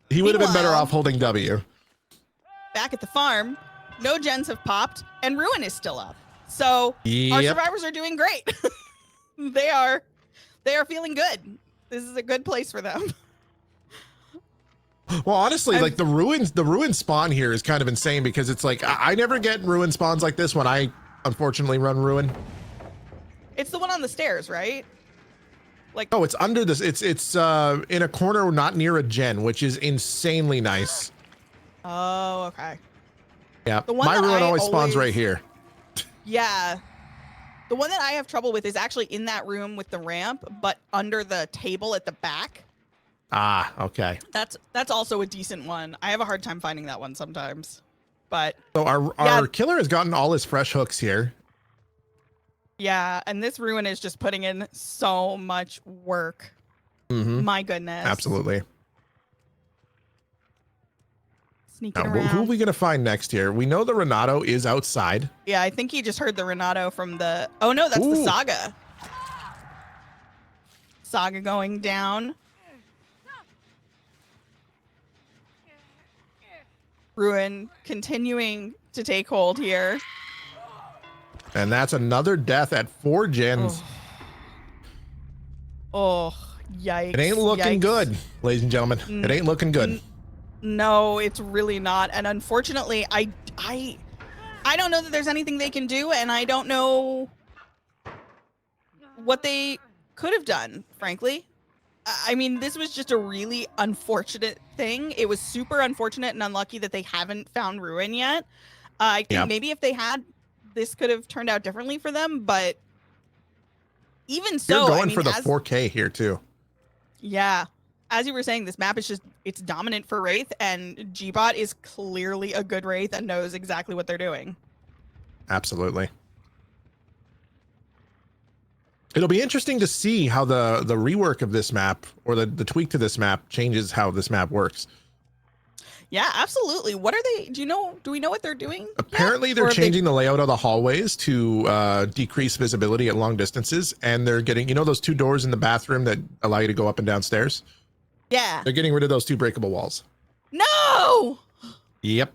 He would have been better Meanwhile, off holding W. Back at the farm, no gens have popped, and Ruin is still up. So our Yep. survivors are doing great. They are feeling good. This is a good place for them. Well, honestly, like the ruin spawn here is kind of insane, because it's like I never get ruin spawns like this when I unfortunately run ruin. It's the one on the stairs, right? Like, Oh, it's under this. It's in a corner not near a gen, which is insanely nice. oh, okay. Yeah, The one my that ruin I always spawns always- right here. Yeah. The one that I have trouble with is actually in that room with the ramp, but under the table at the back. Ah, okay. That's also a decent one. I have a hard time finding that one sometimes. But So our killer has gotten all his fresh hooks here. yeah, and this Ruin is just putting in so much work. Mm-hmm. My goodness. Absolutely. Sneaking Now, around. who are we gonna find next here? We know the Renato is outside. Yeah, I think he just heard the Renato from the... Oh, no, that's the Ooh. Saga. Saga going down. Ruin continuing to take hold here. And that's another death at 4 gens. Oh, yikes. It ain't looking yikes. good, ladies and gentlemen. It ain't looking good. No, it's really not. And unfortunately, I don't know that there's anything they can do, and I don't know what they could have done, frankly. I mean, this was just a really unfortunate thing. It was super unfortunate and unlucky that they haven't found Ruin yet. I think maybe if they had, this could have turned out differently for them, but even so, You're going I mean, for the 4K here too. yeah. as you were saying, this map is just, it's dominant for Wraith, and G-Bot is clearly a good Wraith and knows exactly what they're doing. Absolutely. It'll be interesting to see how the rework of this map, or the tweak to this map, changes how this map works. Yeah, absolutely. What are they? Do we know what they're doing? Apparently, they're changing the layout of the hallways to decrease visibility at long distances, and they're getting, those 2 doors in the bathroom that allow you to go up and down stairs? Yeah. They're getting rid of those 2 breakable walls. No! Yep.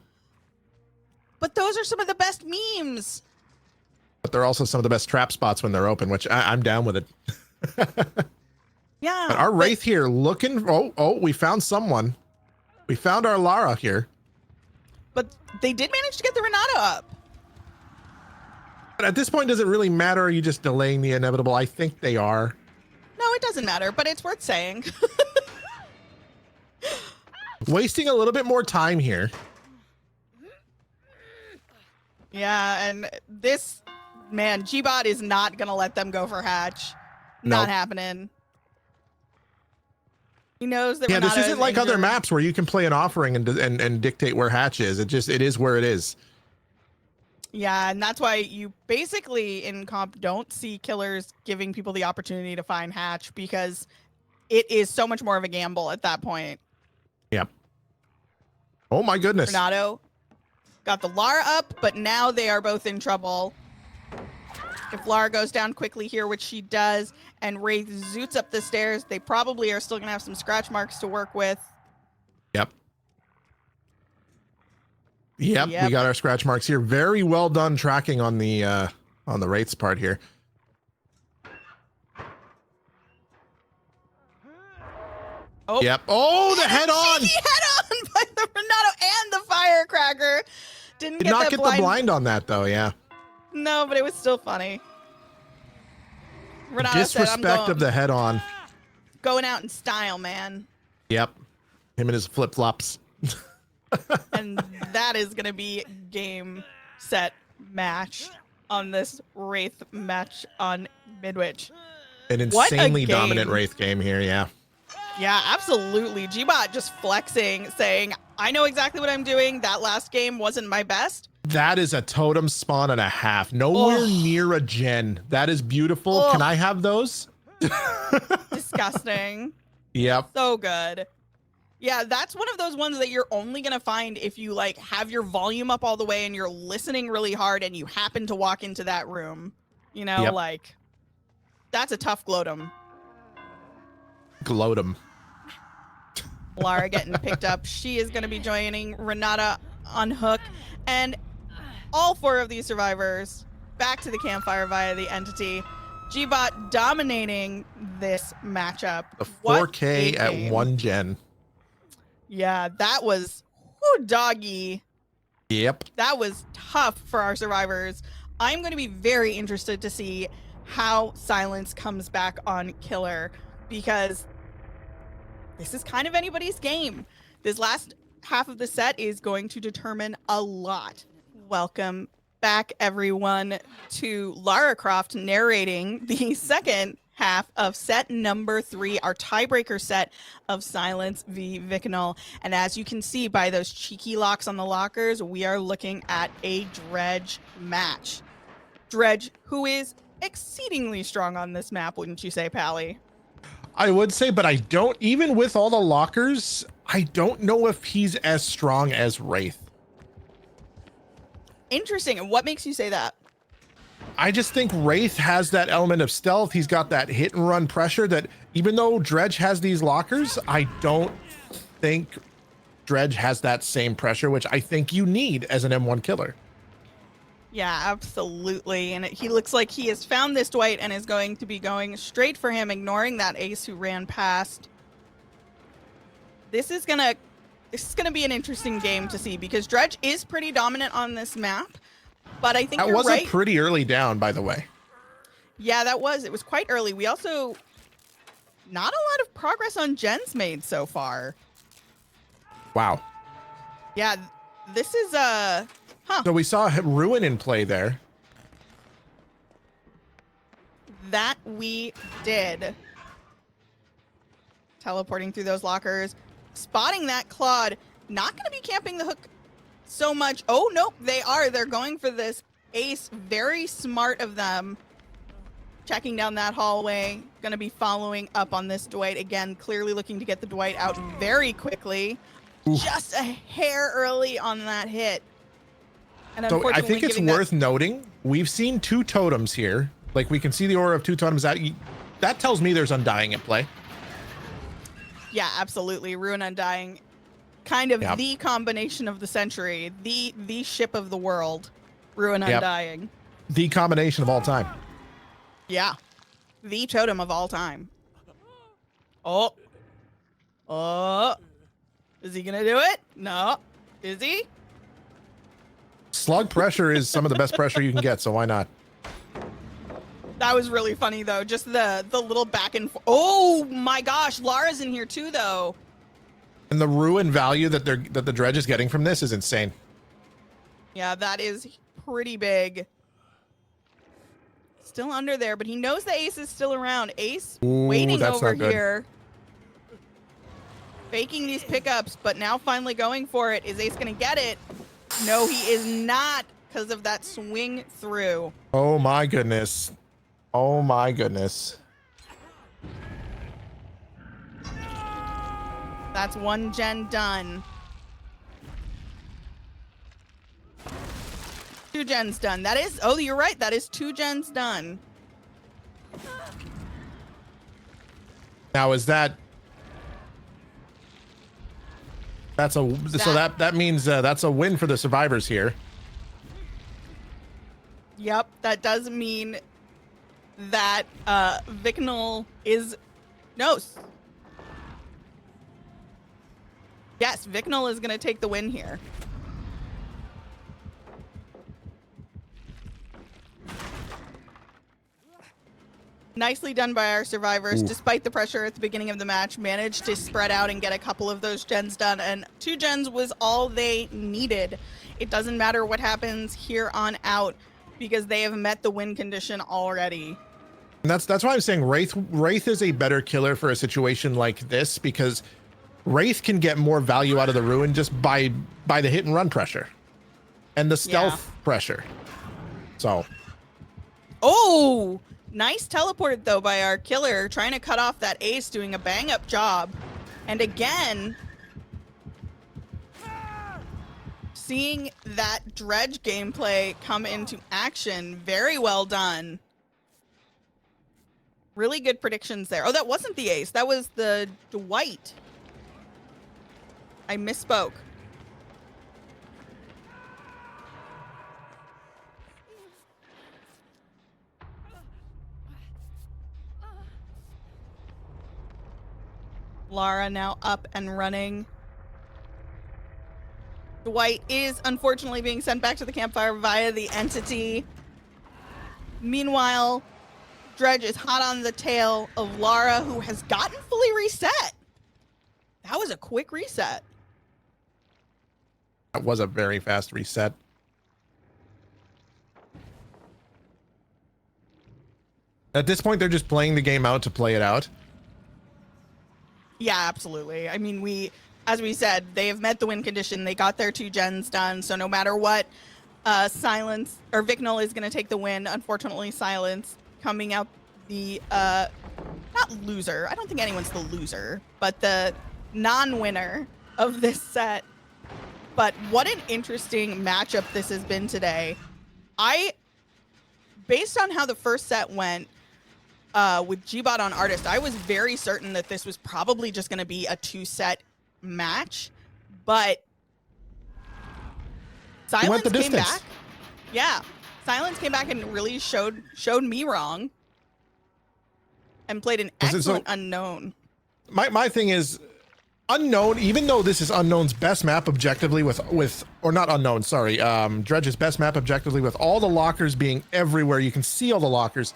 But those are some of the best memes. But they're also some of the best trap spots when they're open, which I'm down with it. Yeah. But our Wraith here looking, oh, we found someone. We found our Lara here. But they did manage to get the Renato up. But at this point, does it really matter? Or are you just delaying the inevitable? I think they are. No, it doesn't matter, but it's worth saying. Wasting a little bit more time here. Yeah, and this, man, G-Bot is not going to let them go for hatch. Not Nope. happening. He knows that Yeah, Renato this isn't is like other injured. maps where you can play an offering and dictate where hatch is. It is where it is. Yeah, and that's why you basically in comp don't see killers giving people the opportunity to find hatch, because it is so much more of a gamble at that point. Yep. Oh my goodness. Renato got the Lara up, but now they are both in trouble. If Lara goes down quickly here, which she does, and Wraith zoots up the stairs, they probably are still going to have some scratch marks to work with. Yep. Yep, we got our scratch marks here. Very well done tracking on the Wraith's part here. Oh. Yep. Oh, the head on! Head on by the Renato and the firecracker. Did not get the blind on that though, yeah. No, but it was still funny. Renato Disrespect said, I'm of the head on. going out in style, man. Yep. Him and his flip-flops. And that is going to be game, set, match on this Wraith match on Midwich. An insanely dominant Wraith game here, yeah. Yeah, absolutely. G-Bot just flexing, saying, I know exactly what I'm doing. That last game wasn't my best. That is a totem spawn and a half. Nowhere near a gen. That is beautiful. Can I have those? Disgusting. Yep. So good. Yeah, that's one of those ones that you're only going to find if you like have your volume up all the way and you're listening really hard and you happen to walk into that room. You know, like that's a tough gloatum. Gloatum. Lara getting picked up. She is going to be joining Renata on hook. And all 4 of these survivors back to the campfire via the entity. G-Bot dominating this matchup. The 4K at 1 gen. Yeah, that was doggy. Yep. That was tough for our survivors. I'm going to be very interested to see how Silence comes back on Killer, because this is kind of anybody's game. This last half of the set is going to determine a lot. Welcome back, everyone, to Lara Croft narrating the second half of set number 3, our tiebreaker set of Silence v Vicinal. And as you can see by those cheeky locks on the lockers, we are looking at a Dredge match. Dredge, who is exceedingly strong on this map, wouldn't you say, Pally? I would say, but I don't, even with all the lockers, I don't know if he's as strong as Wraith. Interesting. And what makes you say that? I just think Wraith has that element of stealth. He's got that hit and run pressure that even though Dredge has these lockers, I don't think Dredge has that same pressure, which I think you need as an M1 killer. Yeah, absolutely. And he looks like he has found this Dwight and is going to be going straight for him, ignoring that ace who ran past. This is gonna be an interesting game to see, because Dredge is pretty dominant on this map. But I think that you're was right. a pretty early down, by the way. Yeah, that was. It was quite early. We also not a lot of progress on gens made so far. Wow. Yeah, this is So we saw Ruin in play there. That we did. teleporting through those lockers, spotting that Claude. Not going to be camping the hook so much. Oh, nope, they are. They're going for this ace. Very smart of them. Checking down that hallway. Going to be following up on this Dwight again. Clearly looking to get the Dwight out very quickly. Oof. Just a hair early on that hit. And So I think it's worth noting, we've seen 2 totems here. Like, we can see the aura of 2 totems. That tells me there's Undying at play. Yeah, absolutely. Ruin Undying. Kind of the combination of the century. The ship of the world. Ruin Undying. The combination of all time. Yeah. The totem of all time. Oh. Oh. Is he going to do it? No. Is he? Slug pressure is some of the best pressure you can get, so why not? That was really funny, though. Just the little back and forth. Oh, my gosh. Lara's in here, too, though. And the ruin value that the Dredge is getting from this is insane. Yeah, that is pretty big. Still under there, but he knows the Ace is still around. Ace waiting over here. Faking these pickups, but now finally going for it. Is Ace going to get it? No, he is not, because of that swing through. Oh, my goodness. Oh, my goodness. That's 1 gen done. 2 gens done. That is, oh, you're right. That is 2 gens done. Now, is that's so that means that's a win for the survivors here. Yep, that does mean that Vicinal is Yes, Vicinal is going to take the win here. Nicely done by our survivors. Ooh. Despite the pressure at the beginning of the match, managed to spread out and get a couple of those gens done, and 2 gens was all they needed. It doesn't matter what happens here on out because they have met the win condition already. And that's why I'm saying Wraith is a better killer for a situation like this, because Wraith can get more value out of the ruin just by the hit and run pressure and the stealth pressure. So, oh, nice teleport though by our killer, trying to cut off that Ace, doing a bang up job. And again, seeing that Dredge gameplay come into action. Very well done. Really good predictions there. Oh, that wasn't the Ace. That was the Dwight. I misspoke. Lara now up and running. Dwight is unfortunately being sent back to the campfire via the entity. Meanwhile, Dredge is hot on the tail of Lara, who has gotten fully reset. That was a quick reset. That was a very fast reset. At this point, they're just playing the game out to play it out. Yeah, absolutely. I mean, as we said, they have met the win condition. They got their 2 gens done. So no matter what, Silence or Vicinal is going to take the win. Unfortunately, Silence coming out the not loser. I don't think anyone's the loser, but the non-winner of this set. But what an interesting matchup this has been today. Based on how the first set went with G-Bot on Artist, I was very certain that this was probably just going to be a 2-set match. But Silence came back. Yeah. Silence came back and really showed me wrong. And played an excellent Unknown. My thing is, Unknown, even though this is Unknown's best map objectively or not Unknown, sorry, Dredge's best map objectively with all the lockers being everywhere, you can see all the lockers.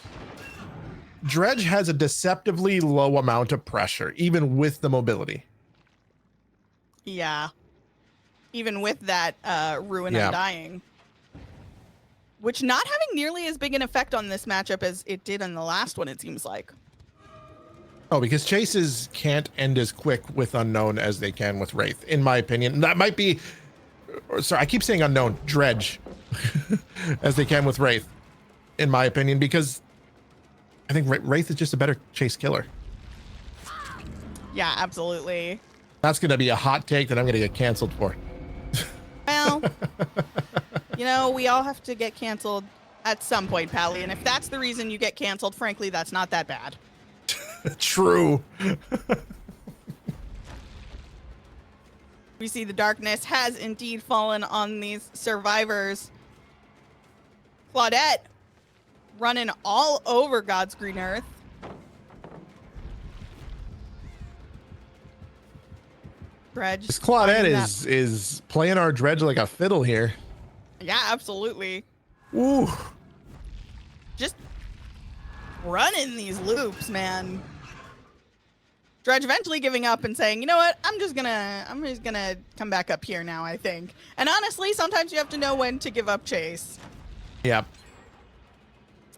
Dredge has a deceptively low amount of pressure, even with the mobility. Yeah. Even with that Ruin Undying. Which not having nearly as big an effect on this matchup as it did in the last one, it seems like. Oh, because chases can't end as quick with unknown as they can with Wraith, in my opinion. That might be, sorry, I keep saying unknown, dredge, as they can with Wraith, in my opinion, because I think Wraith is just a better chase killer. Yeah, absolutely. That's going to be a hot take that I'm going to get canceled for. Well, you know, we all have to get canceled at some point, Pally, and if that's the reason you get canceled, frankly, that's not that bad. True. We see the darkness has indeed fallen on these survivors. Claudette running all over God's green earth. Dredge. This Claudette finding is playing our dredge like a fiddle here. Yeah, absolutely. Ooh. Just running these loops, man. Dredge eventually giving up and saying, you know what, I'm just gonna come back up here now, I think. And honestly, sometimes you have to know when to give up chase. Yep.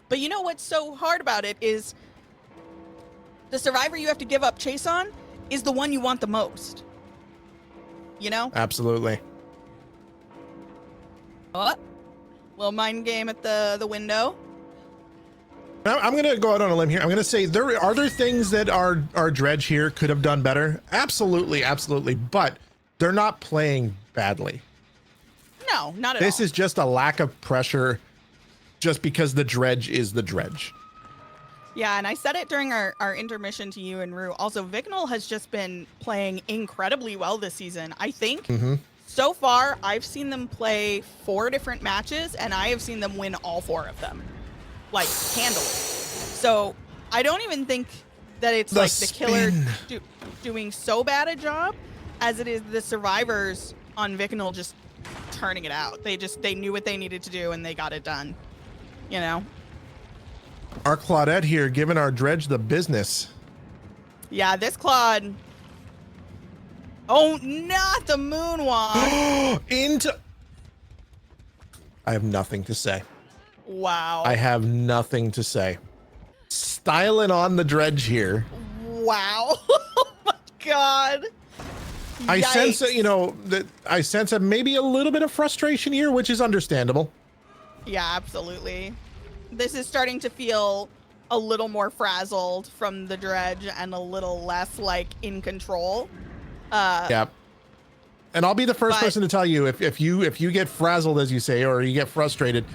But you know what's so hard about it is the survivor you have to give up chase on is the one you want the most. You know? Absolutely. Oh, little mind game at the window. Now, I'm going to go out on a limb here. I'm going to say are there things that our dredge here could have done better? Absolutely, absolutely. But they're not playing badly. No, not at all. This is just a lack of pressure just because the dredge is the dredge. Yeah, and I said it during our intermission to you and Rue. Also, Vicinal has just been playing incredibly well this season. I think so far I've seen them play 4 different matches, and I have seen them win all 4 of them. Like, handily. So, I don't even think that it's like the killer doing so bad a job as it is the survivors on Vicinal just turning it out. They knew what they needed to do, and they got it done. You know? Our Claudette here giving our dredge the business. Yeah, this Claude. Oh, not the moonwalk. Into. I have nothing to say. Wow. I have nothing to say. Styling on the dredge here. Wow. Oh my God. I Yikes. sense, that I sense maybe a little bit of frustration here, which is understandable. Yeah, absolutely. This is starting to feel a little more frazzled from the dredge and a little less like in control. Yeah. And I'll be the first person to tell you if you get frazzled, as you say, or you get frustrated,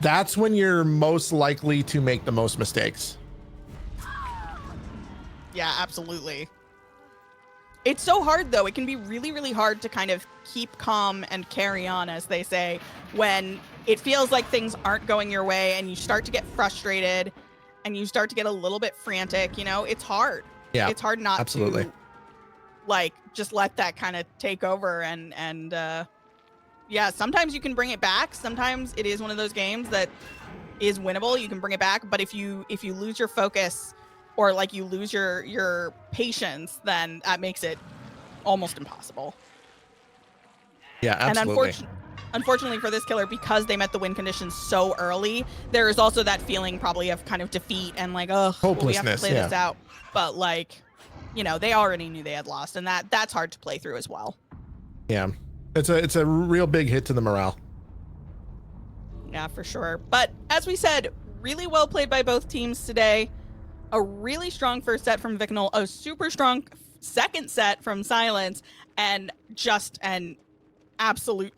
that's when you're most likely to make the most mistakes. Yeah, absolutely. It's so hard, though. It can be really, really hard to kind of keep calm and carry on, as they say, when it feels like things aren't going your way and you start to get frustrated and you start to get a little bit frantic. You know, it's hard. Yeah, it's hard not absolutely. to like just let that kind of take over and yeah, sometimes you can bring it back. Sometimes it is one of those games that is winnable. You can bring it back, but if you lose your focus or like you lose your patience, then that makes it almost impossible. Yeah, absolutely. And unfortunately for this killer, because they met the win conditions so early, there is also that feeling probably of kind of defeat and like, oh, well, we have to play this out. But like, they already knew they had lost, and that's hard to play through as well. Yeah, it's a real big hit to the morale. Yeah, for sure. But as we said, really well played by both teams today. A really strong first set from Vicinal, a super strong second set from Silence, and just an absolute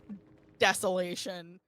desolation